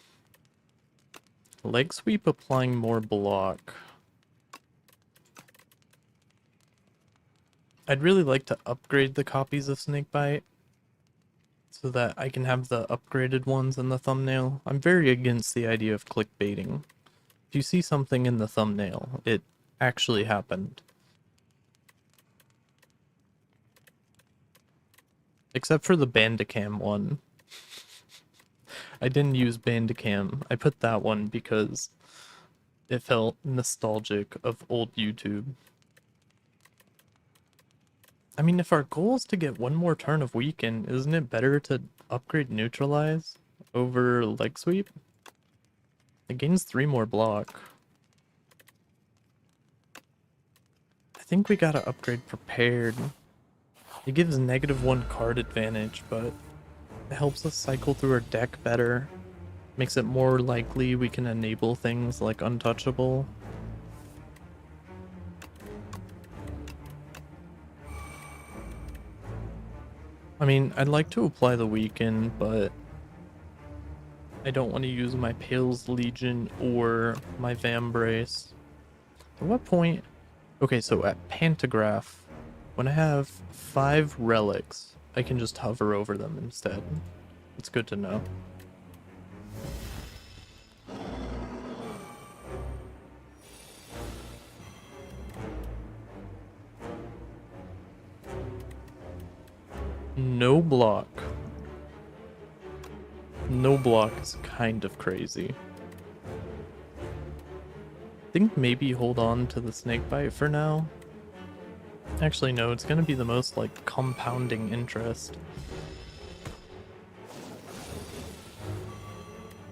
Leg sweep applying more block. I'd really like to upgrade the copies of Snakebite so that I can have the upgraded ones in the thumbnail. I'm very against the idea of clickbaiting. If you see something in the thumbnail, it actually happened. Except for the Bandicam one. I didn't use Bandicam. I put that one because it felt nostalgic of old YouTube. I mean, if our goal is to get one more turn of weaken, isn't it better to upgrade neutralize over leg sweep? It gains 3 more block. I think we gotta upgrade prepared. It gives -1 card advantage, but it helps us cycle through our deck better. Makes it more likely we can enable things like Untouchable. I mean, I'd like to apply the weaken, but I don't want to use my Pael's Legion or my Vambrace. At what point? Okay, so at Pantograph, when I have 5 relics, I can just hover over them instead. It's good to know. No block. No block is kind of crazy. I think maybe hold on to the Snakebite for now. Actually, no, it's gonna be the most, like, compounding interest.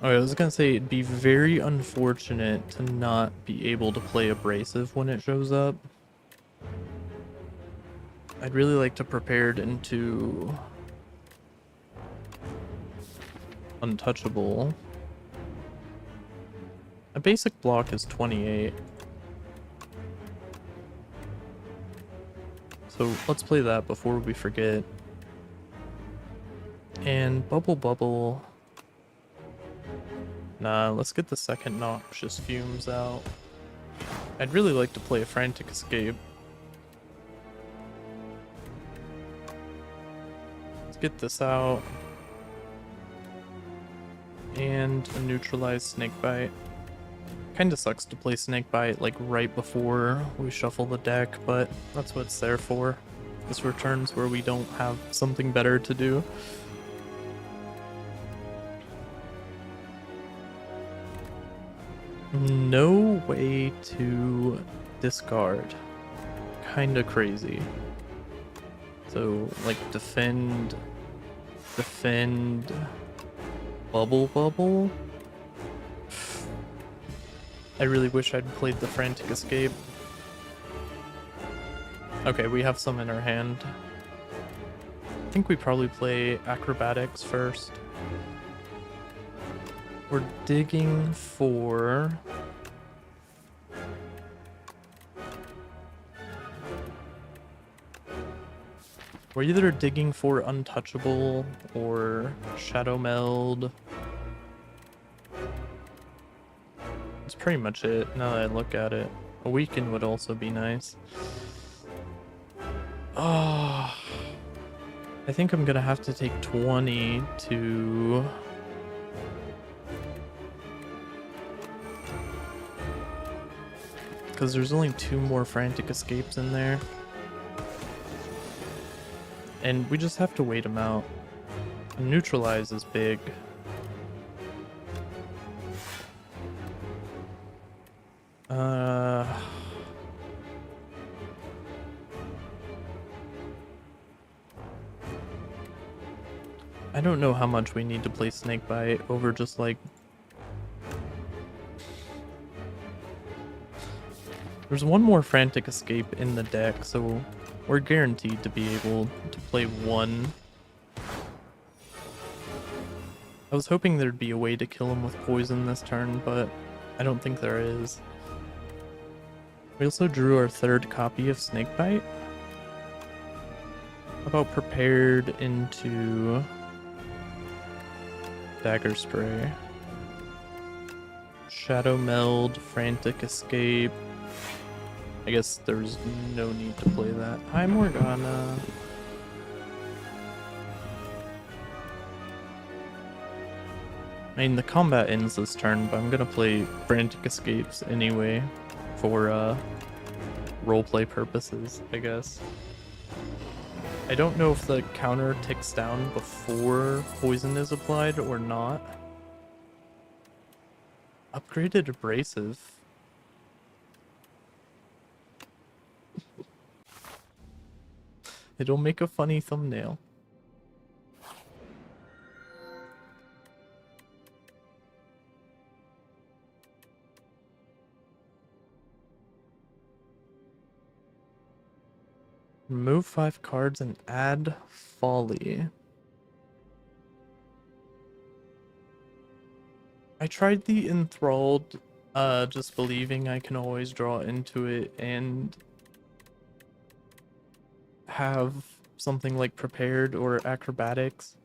Okay, I was gonna say, it'd be very unfortunate to not be able to play Abrasive when it shows up. I'd really like to prepare it into Untouchable. A basic block is 28. So let's play that before we forget. And Bubble. Nah, let's get the second Noxious Fumes out. I'd really like to play a Frantic Escape. Let's get this out. And a neutralized Snakebite. Kinda sucks to play Snakebite like right before we shuffle the deck, but that's what it's there for. This returns where we don't have something better to do. No way to discard. Kinda crazy. So, like, defend, bubble. I really wish I'd played the Frantic Escape. Okay, we have some in our hand. I think we probably play Acrobatics first. We're digging for... We're either digging for Untouchable or Shadow Meld. That's pretty much it, now that I look at it. A Weaken would also be nice. Oh, I think I'm gonna have to take 20 to... Because there's only 2 more Frantic Escapes in there. And we just have to wait them out. Neutralize is big. I don't know how much we need to play Snakebite over just like... There's one more Frantic Escape in the deck, so we're guaranteed to be able to play one. I was hoping there'd be a way to kill him with poison this turn, but I don't think there is. We also drew our 3rd copy of Snakebite. How about Prepared into Dagger Spray? Shadow Meld, Frantic Escape. I guess there's no need to play that. Hi, Morgana. I mean, the combat ends this turn, but I'm gonna play Frantic Escapes anyway for roleplay purposes, I guess. I don't know if the counter ticks down before poison is applied or not. Upgraded Abrasive. It'll make a funny thumbnail. Remove 5 cards and add Folly. I tried the Enthralled, just believing I can always draw into it and have something like Prepared or Acrobatics,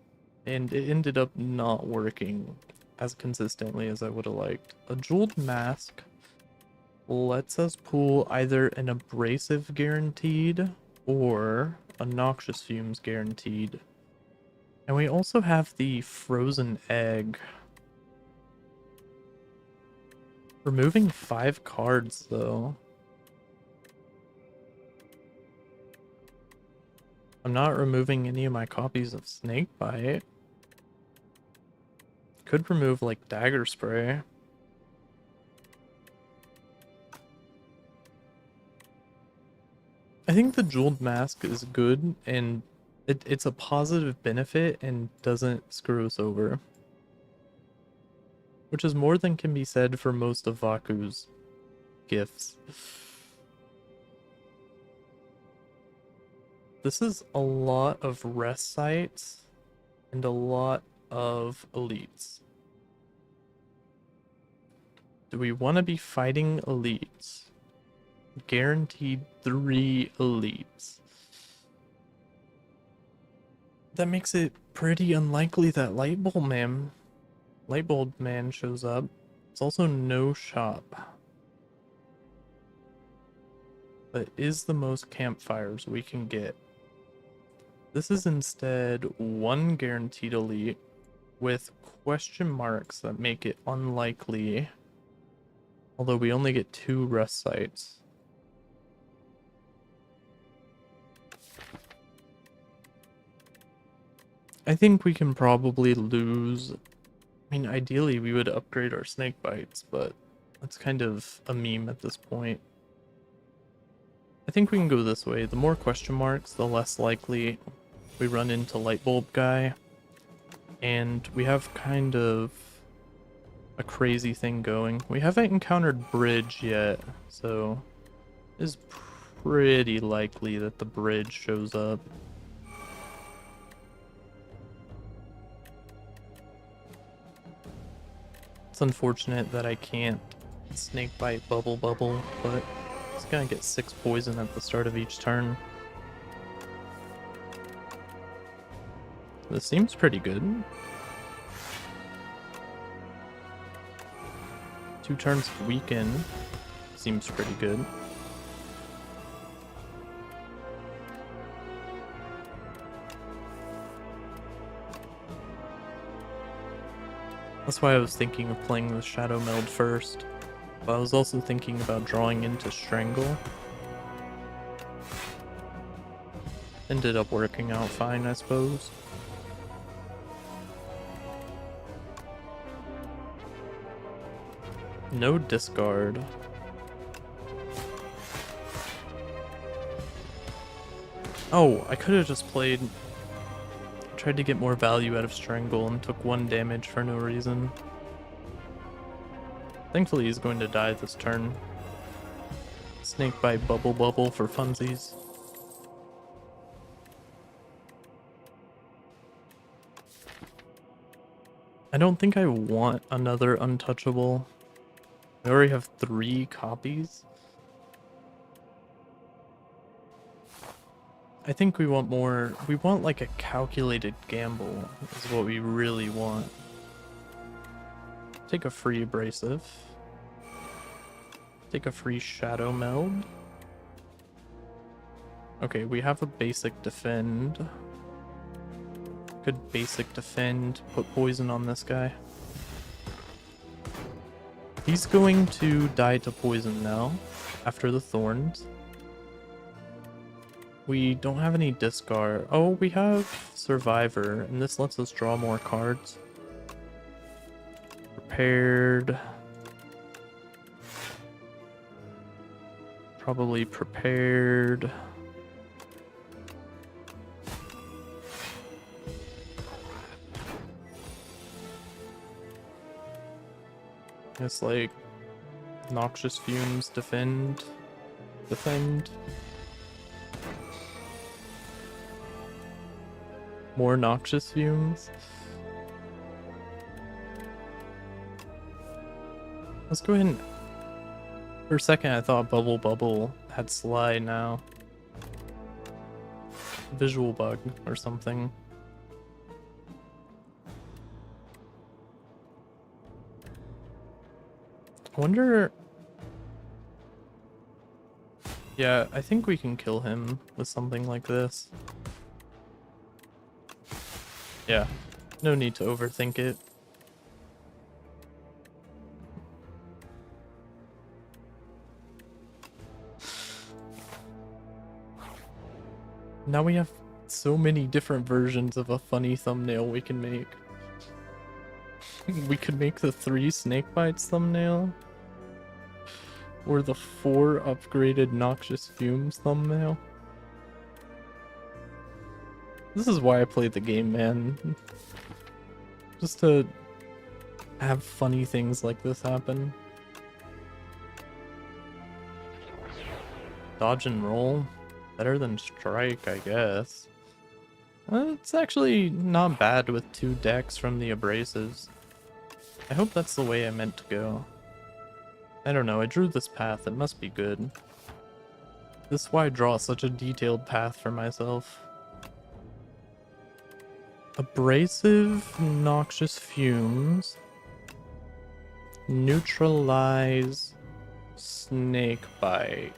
and it ended up not working as consistently as I would have liked. A Jeweled Mask lets us pull either an Abrasive guaranteed or a Noxious Fumes guaranteed. And we also have the Frozen Egg. Removing 5 cards though. I'm not removing any of my copies of Snakebite. Could remove like Dagger Spray. I think the Jeweled Mask is good and it's a positive benefit and doesn't screw us over. Which is more than can be said for most of Vakuu's gifts. This is a lot of rest sites and a lot of elites. Do we want to be fighting elites? Guaranteed 3 elites. That makes it pretty unlikely that Lightbulb Man shows up. It's also no shop. But is the most campfires we can get. This is instead 1 guaranteed elite with question marks that make it unlikely Although we only get 2 rest sites. I think we can probably lose. I mean, ideally we would upgrade our Snakebites, but that's kind of a meme at this point. I think we can go this way. The more question marks, the less likely we run into Lightbulb guy. And we have kind of a crazy thing going. We haven't encountered bridge yet, so it's pretty likely that the bridge shows up. It's unfortunate that I can't Snakebite bubble, but it's gonna get 6 poison at the start of each turn. This seems pretty good. 2 turns to weaken seems pretty good. That's why I was thinking of playing the Shadow Meld first, but I was also thinking about drawing into Strangle. Ended up working out fine, I suppose. No discard. Oh, I could have just tried to get more value out of Strangle and took 1 damage for no reason. Thankfully he's going to die this turn. Snakebite bubble for funsies. I don't think I want another Untouchable. I already have 3 copies. I think we want more. We want like a calculated gamble is what we really want. Take a free Abrasive. Take a free Shadow Meld. Okay, we have a basic defend. Could basic defend, put poison on this guy. He's going to die to poison now, after the thorns. We don't have any discard. Oh, we have Survivor, and this lets us draw more cards. Prepared. Probably prepared. It's like Noxious Fumes, defend. More Noxious Fumes. Let's go ahead and... For a second I thought Bubble had Slide now. Visual bug or something. I wonder... Yeah, I think we can kill him with something like this. Yeah, no need to overthink it. Now we have so many different versions of a funny thumbnail we can make. We could make the 3 Snakebites thumbnail. Or the 4 upgraded Noxious Fumes thumbnail. This is why I played the game, man. Just to have funny things like this happen. Dodge and roll. Better than strike, I guess. It's actually not bad with 2 decks from the Abrasives. I hope that's the way I meant to go. I don't know, I drew this path, it must be good. This is why I draw such a detailed path for myself. Abrasive, Noxious Fumes. Neutralize, Snakebite.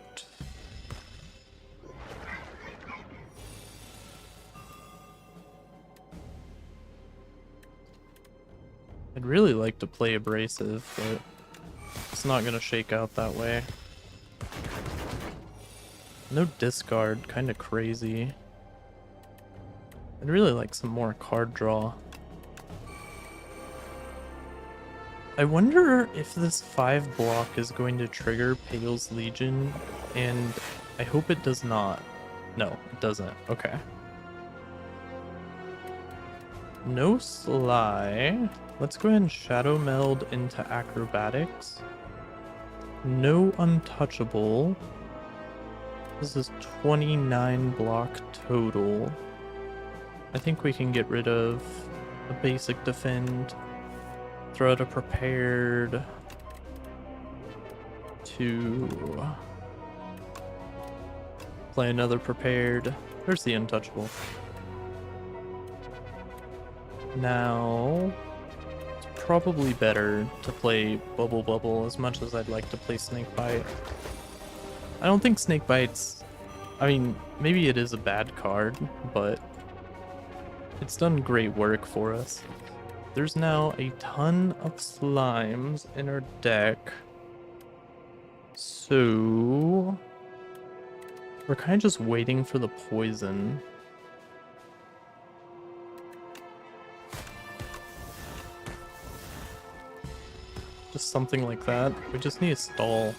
I'd really like to play Abrasive, but It's not gonna shake out that way. No discard, kinda crazy. I'd really like some more card draw. I wonder if this 5 block is going to trigger Pael's Legion, and I hope it does not. No, it doesn't. Okay. No Sly. Let's go ahead and Shadow Meld into Acrobatics. No Untouchable. This is 29 block total. I think we can get rid of a basic defend. Throw out a prepared to play another prepared. There's the untouchable. Now it's probably better to play Bubble Bubble as much as I'd like to play Snakebite. I don't think Snakebites, I mean, maybe it is a bad card, but it's done great work for us. There's now a ton of slimes in our deck. So we're kind of just waiting for the poison. Just something like that. We just need a stall.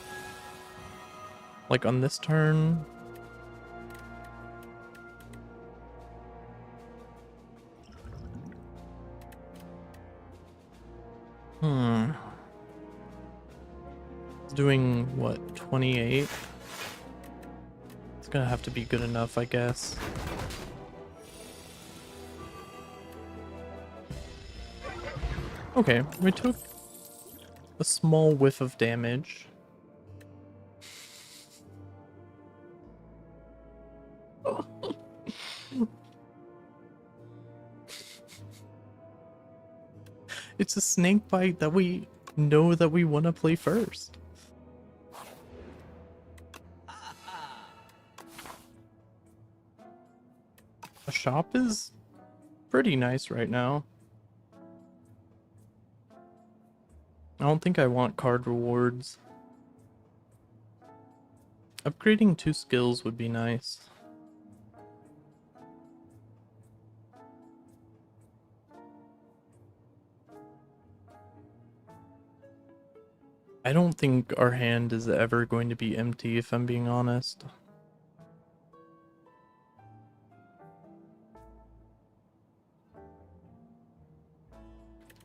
Like on this turn. It's doing what, 28? It's gonna have to be good enough, I guess. Okay, we took a small whiff of damage. It's a Snakebite that we know that we want to play first. A shop is pretty nice right now. I don't think I want card rewards. Upgrading 2 skills would be nice. I don't think our hand is ever going to be empty, if I'm being honest. I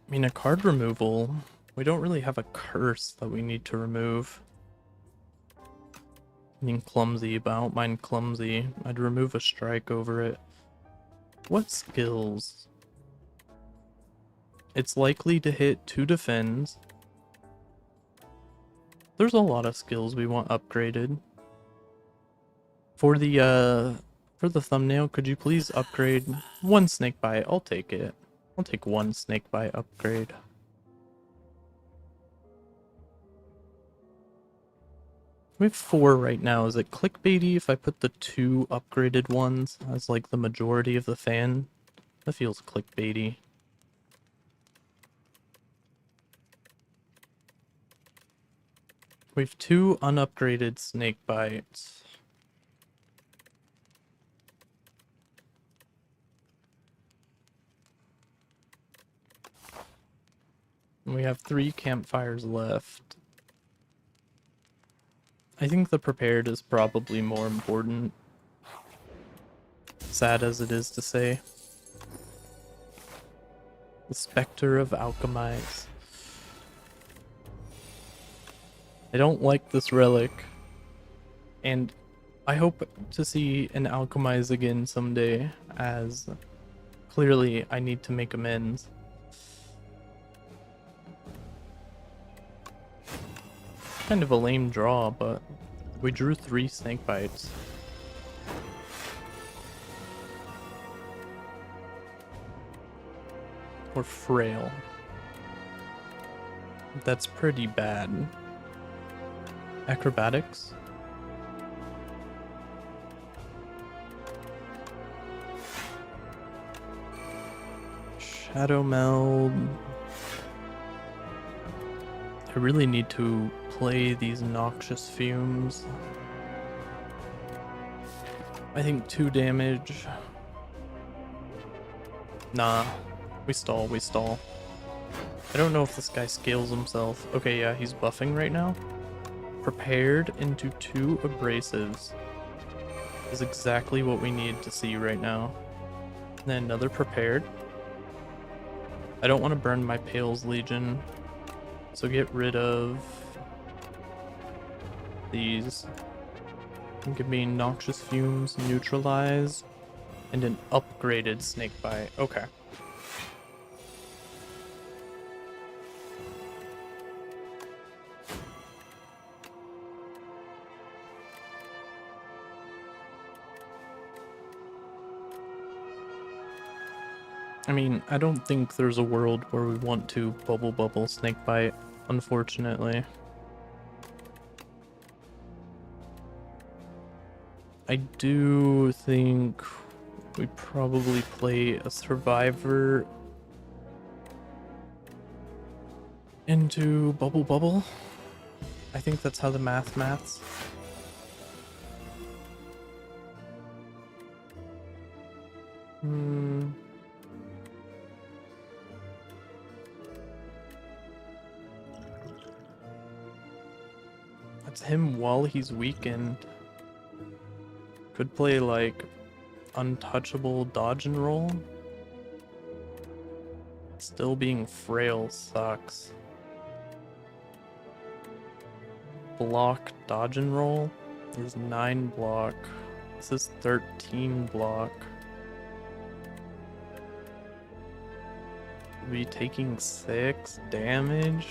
mean, a card removal, we don't really have a curse that we need to remove. I mean, clumsy, but I don't mind clumsy. I'd remove a strike over it. What skills? It's likely to hit 2 defends. There's a lot of skills we want upgraded. For the thumbnail, could you please upgrade 1 Snakebite? I'll take it. I'll take 1 Snakebite upgrade. We have 4 right now. Is it clickbaity if I put the 2 upgraded ones as like the majority of the fan? That feels clickbaity. We have 2 unupgraded Snakebites. And we have 3 campfires left. I think the prepared is probably more important. Sad as it is to say. The Spectre of Alchemize. I don't like this relic, and I hope to see an Alchemize again someday, as clearly I need to make amends. Kind of a lame draw, but we drew 3 Snakebites. Or frail. That's pretty bad. Acrobatics. Shadow Meld. I really need to play these Noxious Fumes. I think 2 damage. Nah, we stall. I don't know if this guy scales himself. Okay, yeah, he's buffing right now. Prepared into 2 abrasives is exactly what we need to see right now. And then another prepared. I don't want to burn my Pael's Legion, so get rid of these. And give me Noxious Fumes, neutralize, and an upgraded Snakebite. Okay. I mean, I don't think there's a world where we want to bubble Snakebite, unfortunately. I do think we probably play a survivor into bubble. I think that's how the maths. That's him while he's weakened. Could play like Untouchable dodge and roll. Still being frail sucks. Block dodge and roll is 9 block. This is 13 block. Be taking 6 damage.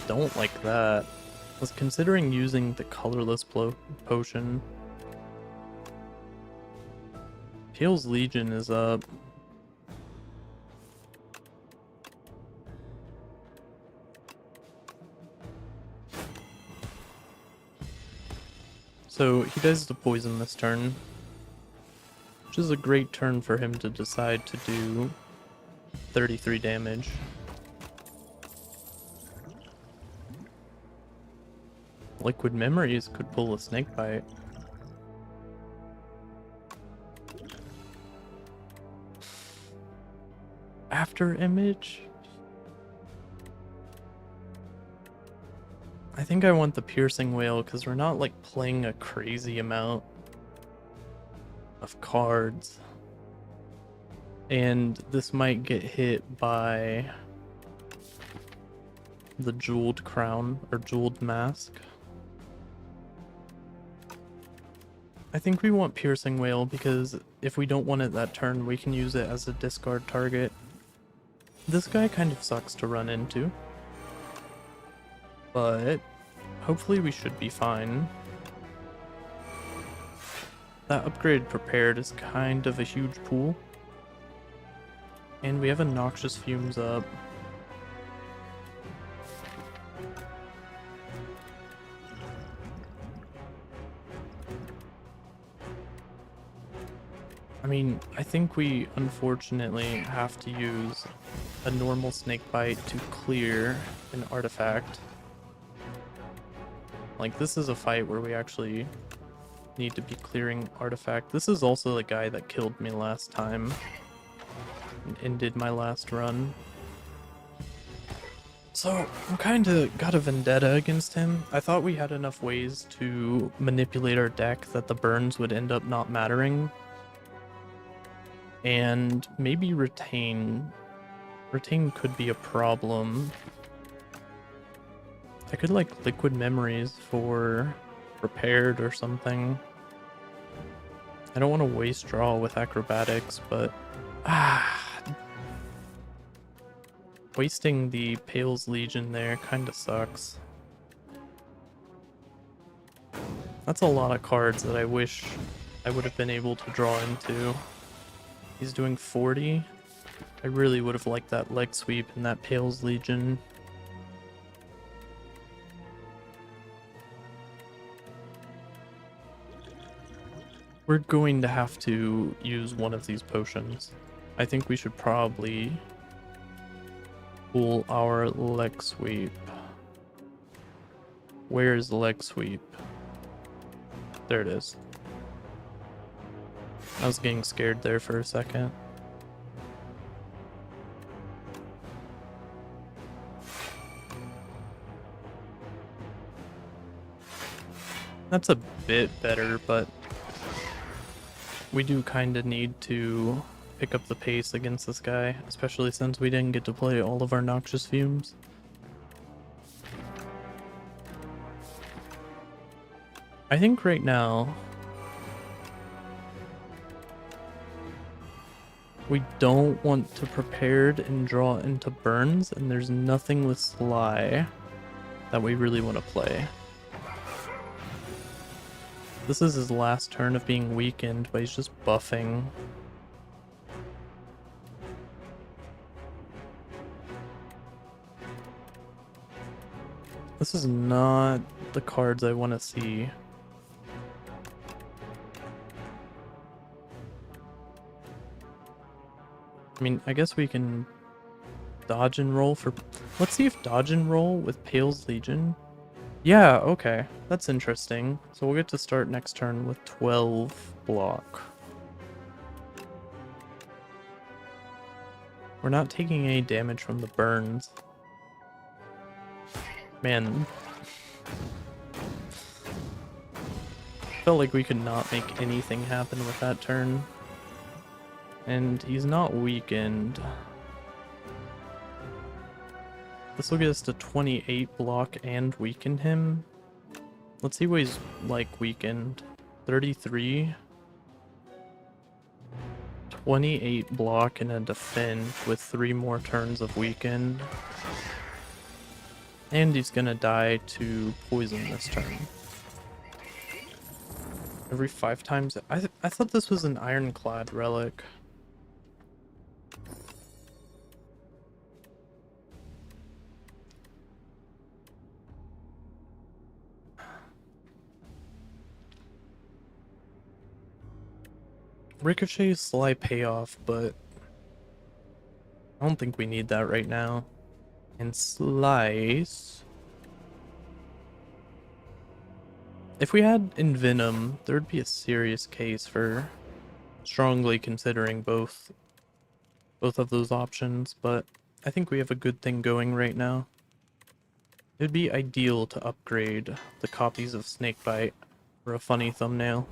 Don't like that. I was considering using the colorless potion. Pael's Legion is up. So he does the poison this turn, which is a great turn for him to decide to do 33 damage. Liquid Memories could pull a Snakebite. Afterimage? I think I want the Piercing Wail because we're not like playing a crazy amount of cards. And this might get hit by the Jeweled Crown or Jeweled Mask. I think we want Piercing Wail because if we don't want it that turn, we can use it as a discard target. This guy kind of sucks to run into, but hopefully we should be fine. That upgrade prepared is kind of a huge pool. And we have a Noxious Fumes up. I mean, I think we unfortunately have to use a normal Snakebite to clear an artifact. Like, this is a fight where we actually need to be clearing artifact. This is also the guy that killed me last time and ended my last run. So, I'm kinda got a vendetta against him. I thought we had enough ways to manipulate our deck that the burns would end up not mattering. And maybe retain. Retain could be a problem. I could like Liquid Memories for Prepared or something. I don't want to waste draw with Acrobatics, but wasting the Pael's Legion there kind of sucks. That's a lot of cards that I wish I would have been able to draw into. He's doing 40. I really would have liked that leg sweep and that Pael's Legion. We're going to have to use one of these potions. I think we should probably pull our leg sweep. Where is the leg sweep? There it is. I was getting scared there for a second. That's a bit better, but we do kind of need to pick up the pace against this guy, especially since we didn't get to play all of our Noxious Fumes. I think right now we don't want to prepared and draw into burns, and there's nothing with Sly that we really want to play. This is his last turn of being weakened, but he's just buffing. This is not the cards I want to see. I mean, I guess we can dodge and roll for... Let's see if dodge and roll with Pael's Legion. Yeah, okay. That's interesting. So we'll get to start next turn with 12 block. We're not taking any damage from the burns. Man. Felt like we could not make anything happen with that turn. And he's not weakened. This will get us to 28 block and weaken him. Let's see what he's like weakened. 33. 28 block and a defend with 3 more turns of weakened. And he's gonna die to poison this turn. Every 5 times. I thought this was an ironclad relic. Ricochet Sly payoff, but I don't think we need that right now. And Slice. If we had Envenom, there would be a serious case for strongly considering both of those options, but I think we have a good thing going right now. It would be ideal to upgrade the copies of Snakebite for a funny thumbnail.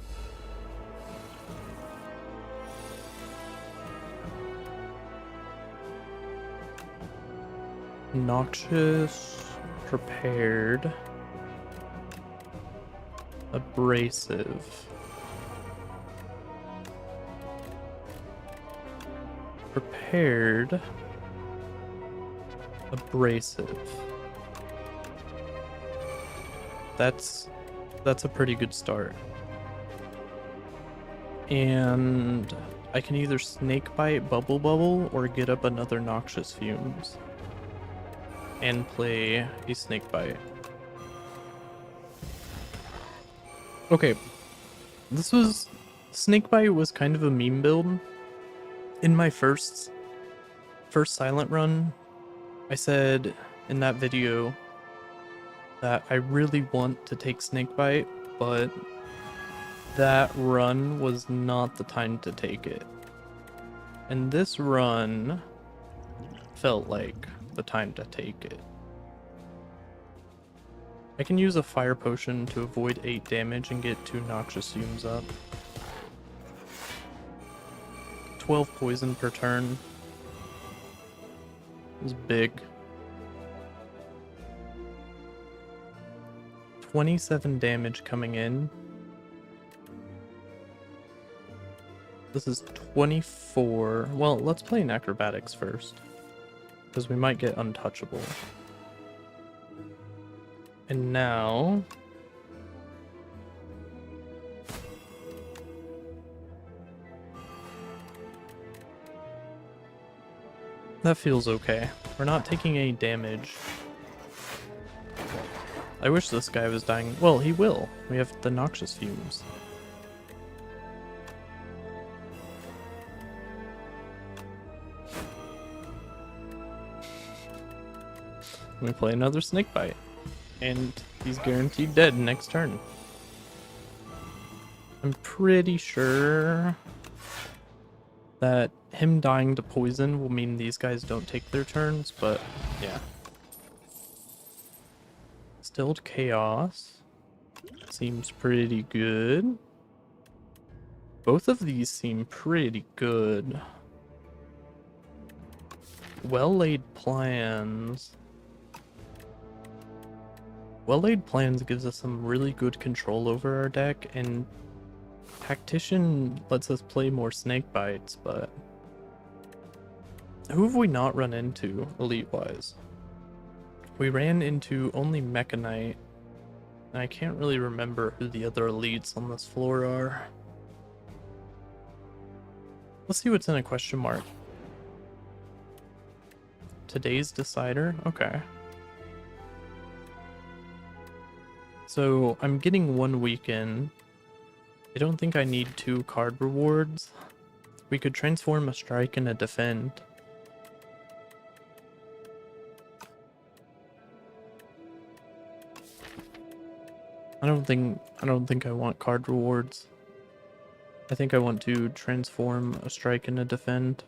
Noxious, prepared, abrasive, prepared, abrasive. That's a pretty good start. And I can either Snakebite Bubble or get up another Noxious Fumes and play a Snakebite. Okay, Snakebite was kind of a meme build. In my first silent run, I said in that video that I really want to take Snakebite, but that run was not the time to take it. And this run felt like the time to take it. I can use a fire potion to avoid 8 damage and get 2 Noxious Fumes up. 12 poison per turn is big. 27 damage coming in. This is 24. Well, let's play in Acrobatics first, because we might get Untouchable. And now... that feels okay. We're not taking any damage. I wish this guy was dying. Well, he will. We have the Noxious Fumes. We play another Snakebite. And he's guaranteed dead next turn. I'm pretty sure that him dying to poison will mean these guys don't take their turns, but yeah. Distilled Chaos seems pretty good. Both of these seem pretty good. Well-laid plans. Well-laid plans gives us some really good control over our deck, and Tactician lets us play more Snakebites, but who have we not run into elite-wise? We ran into only Mechaknight, and I can't really remember who the other elites on this floor are. Let's see what's in a question mark. Today's decider? Okay. So I'm getting 1 weekend. I don't think I need 2 card rewards. We could transform a strike and a defend. I don't think I want card rewards. I think I want to transform a strike and a defend.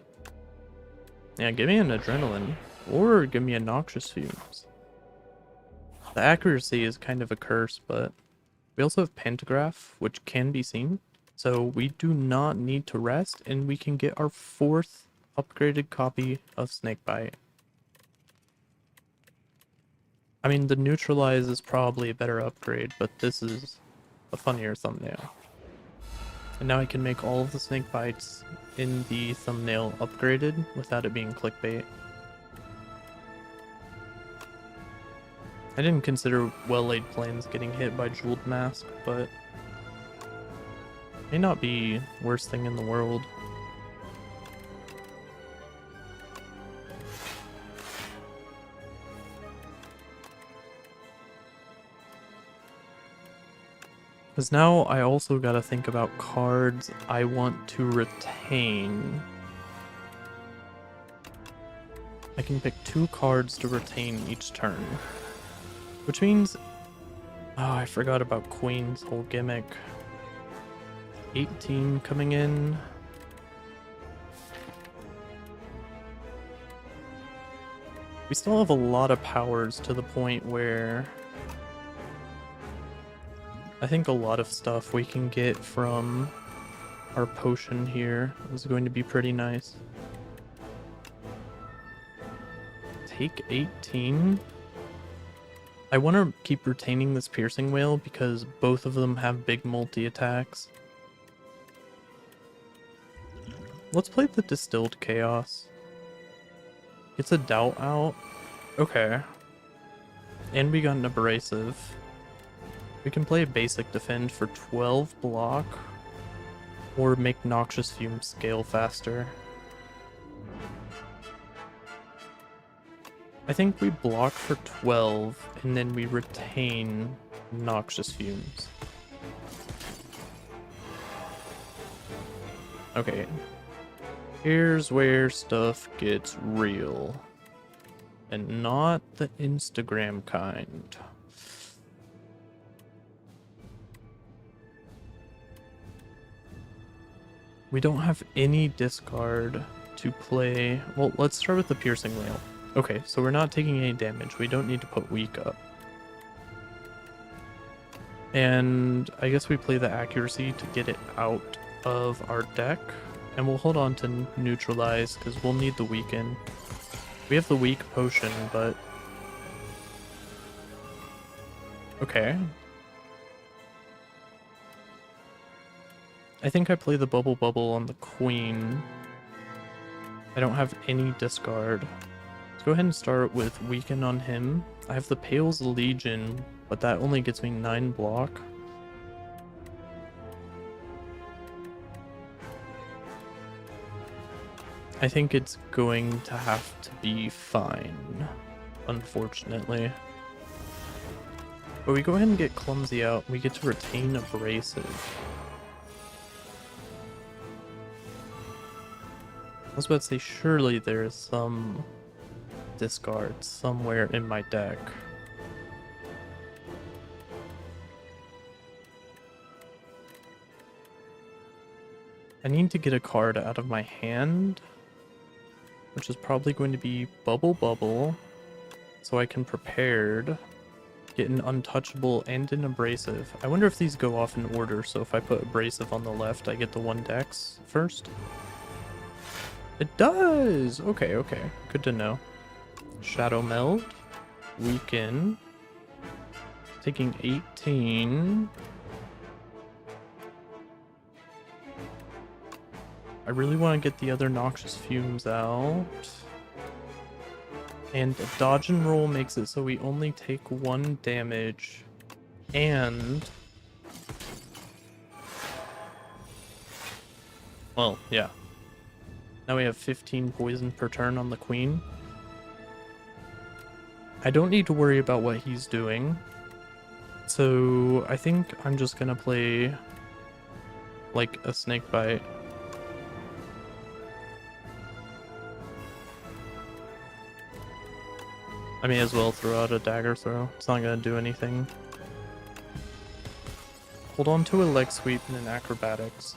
Yeah, give me an adrenaline. Or give me a Noxious Fumes. The accuracy is kind of a curse, but we also have Pantograph, which can be seen. So we do not need to rest, and we can get our 4th upgraded copy of Snakebite. I mean, the Neutralize is probably a better upgrade, but this is a funnier thumbnail. And now I can make all of the Snakebites in the thumbnail upgraded without it being clickbait. I didn't consider well-laid plans getting hit by Jeweled Mask, but may not be worst thing in the world. Because now I also gotta think about cards I want to retain. I can pick 2 cards to retain each turn. Which means... oh, I forgot about Queen's whole gimmick. 18 coming in. We still have a lot of powers to the point where I think a lot of stuff we can get from our potion here is going to be pretty nice. Take 18. I want to keep retaining this Piercing Whale because both of them have big multi-attacks. Let's play the Distilled Chaos. Gets a Doubt out. Okay. And we got an Abrasive. We can play a basic defend for 12 block, or make Noxious Fumes scale faster. I think we block for 12, and then we retain Noxious Fumes. Okay. Here's where stuff gets real. And not the Instagram kind. We don't have any discard to play. Well, let's start with the Piercing Whale. Okay, so we're not taking any damage. We don't need to put weak up. And I guess we play the accuracy to get it out of our deck. And we'll hold on to neutralize because we'll need the weaken. We have the weak potion, but... okay. I think I play the Bubble Bubble on the Queen. I don't have any discard. Let's go ahead and start with weaken on him. I have the Pael's Legion, but that only gets me 9 block. I think it's going to have to be fine, unfortunately. But we go ahead and get Clumsy out. We get to retain Abrasive. I was about to say, surely there is some discard somewhere in my deck. I need to get a card out of my hand, which is probably going to be Bubble Bubble, so I can Prepared, get an Untouchable and an Abrasive. I wonder if these go off in order, so if I put Abrasive on the left, I get the 1 dex first. It does! Okay, okay. Good to know. Shadow Meld, Weaken, taking 18. I really want to get the other Noxious Fumes out. And a dodge and roll makes it so we only take 1 damage. And... well, yeah. Now we have 15 poison per turn on the queen. I don't need to worry about what he's doing. So I think I'm just gonna play like a Snakebite. I may as well throw out a dagger throw. It's not gonna do anything. Hold on to a leg sweep and an acrobatics.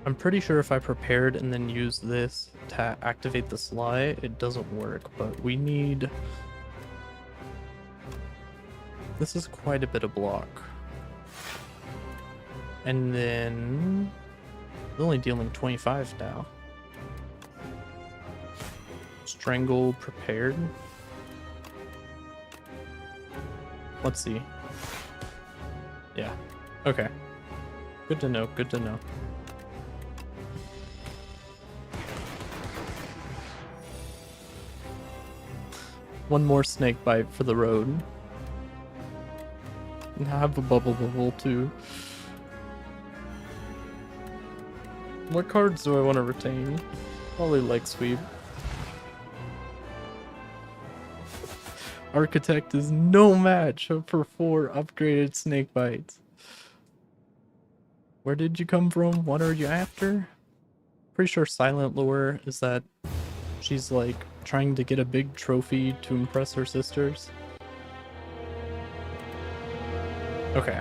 I'm pretty sure if I Prepared and then use this to activate the Sly, it doesn't work, but we need... this is quite a bit of block. And then... we're only dealing 25 now. Strangle, Prepared. Let's see. Yeah. Okay. Good to know, good to know. One more Snakebite for the road. And have a Bubble Bubble too. What cards do I want to retain? Probably Leg Sweep. Architect is no match for 4 upgraded Snakebites. Where did you come from? What are you after? Pretty sure Silent Lure is that she's like trying to get a big trophy to impress her sisters. Okay,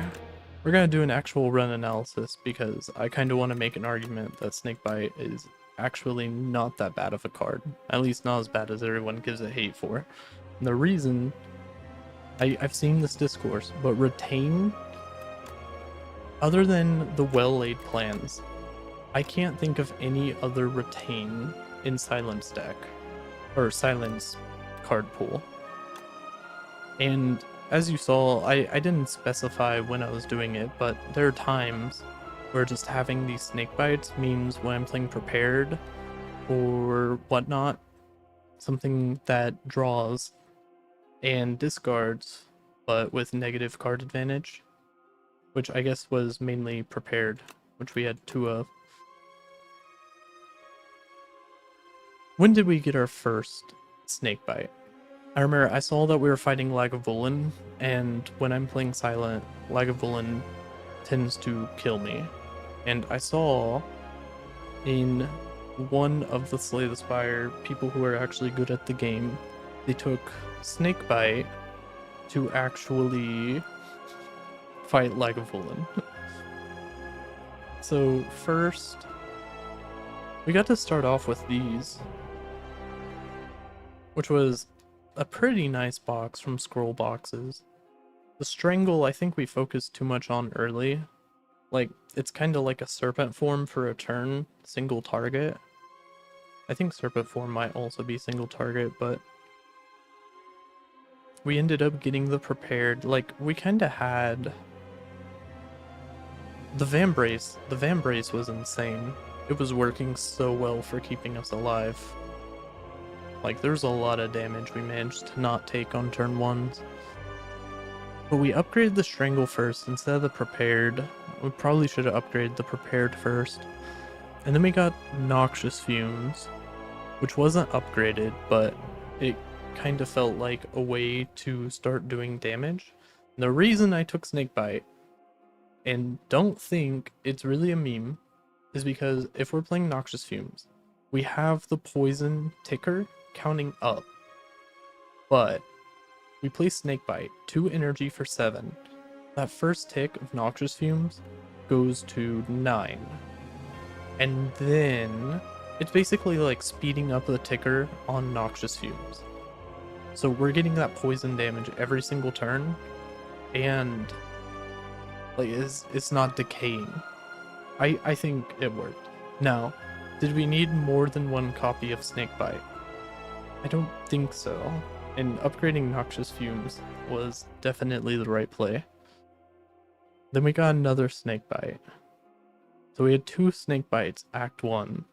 we're gonna do an actual run analysis because I kind of want to make an argument that Snakebite is actually not that bad of a card. At least not as bad as everyone gives it hate for. And the reason, I've seen this discourse, but retain, other than the well-laid plans, I can't think of any other retain in Silence deck, or Silence card pool. And as you saw, I didn't specify when I was doing it, but there are times where just having these Snakebites means when I'm playing Prepared or whatnot, something that draws and discards, but with negative card advantage, which I guess was mainly Prepared, which we had 2 of. When did we get our first Snakebite? I remember I saw that we were fighting Lagavulin, and when I'm playing Silent, Lagavulin tends to kill me. And I saw in one of the Slay the Spire, people who are actually good at the game, they took Snakebite to actually fight Lagavulin. So first, we got to start off with these, which was a pretty nice box from Scroll Boxes. The Strangle, I think we focused too much on early. Like, it's kind of like a Serpent form for a turn, single target. I think Serpent form might also be single target, but we ended up getting the Prepared. Like, we kind of had the Vambrace. The Vambrace was insane. It was working so well for keeping us alive. Like, there's a lot of damage we managed to not take on turn 1s. But we upgraded the Strangle first instead of the Prepared. We probably should have upgraded the Prepared first. And then we got Noxious Fumes, which wasn't upgraded, but it kind of felt like a way to start doing damage. And the reason I took Snakebite, and don't think it's really a meme, is because if we're playing Noxious Fumes, we have the poison ticker counting up, but we play Snakebite, 2 energy for 7. That first tick of Noxious Fumes goes to 9. And then it's basically like speeding up the ticker on Noxious Fumes. So we're getting that poison damage every single turn, and like it's not decaying. I think it worked. Now, did we need more than 1 copy of Snakebite? I don't think so. And upgrading Noxious Fumes was definitely the right play. Then we got another Snakebite. So we had 2 Snakebites, Act 1.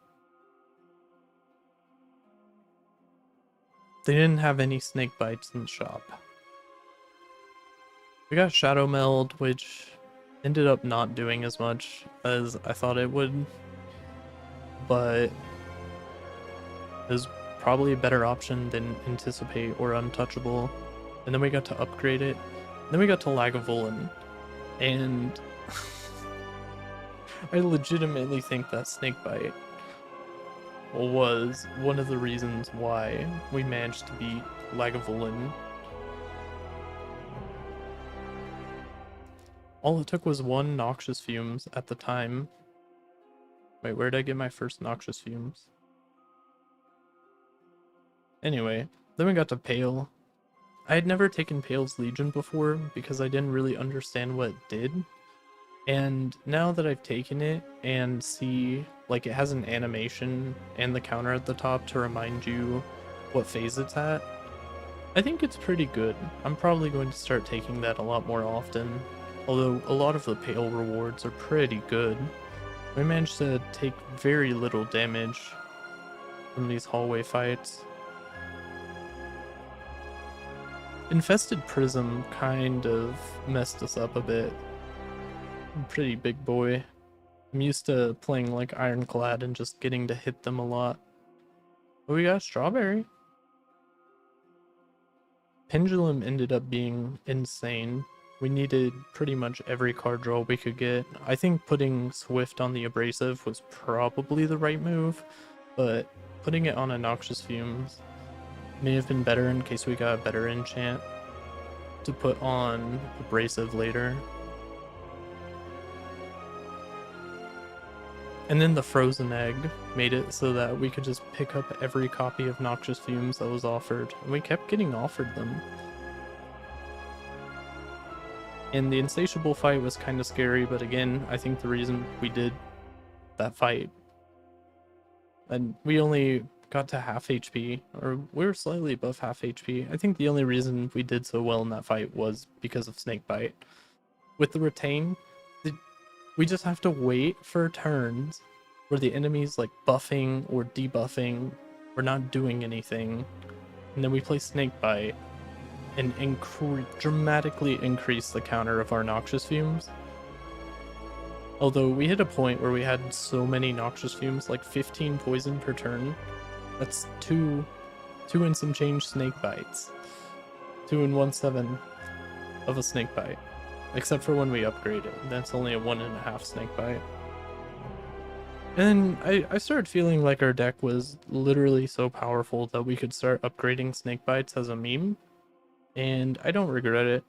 They didn't have any Snakebites in the shop. We got Shadow Meld, which ended up not doing as much as I thought it would, but it was probably a better option than Anticipate or Untouchable. And then we got to upgrade it. And then we got to Lagavulin, and I legitimately think that Snakebite was one of the reasons why we managed to beat Lagavulin. All it took was 1 Noxious Fumes at the time. Wait, where did I get my first Noxious Fumes? Anyway, then we got to Pael. I had never taken Pael's Legion before because I didn't really understand what it did. And now that I've taken it and see, like, it has an animation and the counter at the top to remind you what phase it's at, I think it's pretty good. I'm probably going to start taking that a lot more often, although a lot of the Pael rewards are pretty good. We managed to take very little damage from these hallway fights. Infested Prism kind of messed us up a bit. Pretty big boy. I'm used to playing like Ironclad and just getting to hit them a lot. But we got Strawberry. Pendulum ended up being insane. We needed pretty much every card draw we could get. I think putting Swift on the Abrasive was probably the right move, but putting it on a Noxious Fumes may have been better in case we got a better enchant to put on Abrasive later. And then the Frozen Egg made it so that we could just pick up every copy of Noxious Fumes that was offered, and we kept getting offered them. And the Insatiable fight was kind of scary, but again, I think the reason we did that fight, and we only got to half HP, or we were slightly above half HP. I think the only reason we did so well in that fight was because of Snakebite. With the Retain, we just have to wait for turns where the enemy's like buffing or debuffing or not doing anything, and then we play Snakebite and dramatically increase the counter of our Noxious Fumes. Although we hit a point where we had so many Noxious Fumes, like 15 poison per turn. That's two and some change Snakebites. 2 and 1/7 of a Snakebite. Except for when we upgrade it. That's only a 1.5 Snakebite. And I started feeling like our deck was literally so powerful that we could start upgrading Snakebites as a meme. And I don't regret it.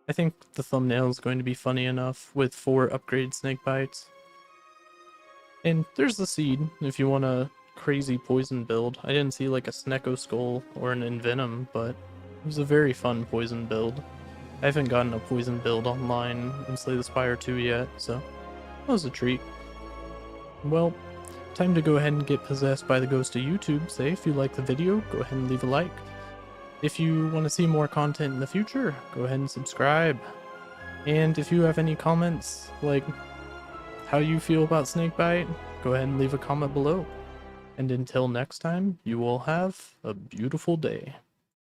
I think the thumbnail is going to be funny enough with 4 upgraded Snakebites. And there's the seed if you want a crazy poison build. I didn't see like a Snecko Skull or an Envenom, but it was a very fun poison build. I haven't gotten a poison build online in Slay the Spire 2 yet, so that was a treat. Well, time to go ahead and get possessed by the ghost of YouTube. Say, if you like the video, go ahead and leave a like. If you want to see more content in the future, go ahead and subscribe. And if you have any comments, like how you feel about Snakebite, go ahead and leave a comment below. And until next time, you will have a beautiful day.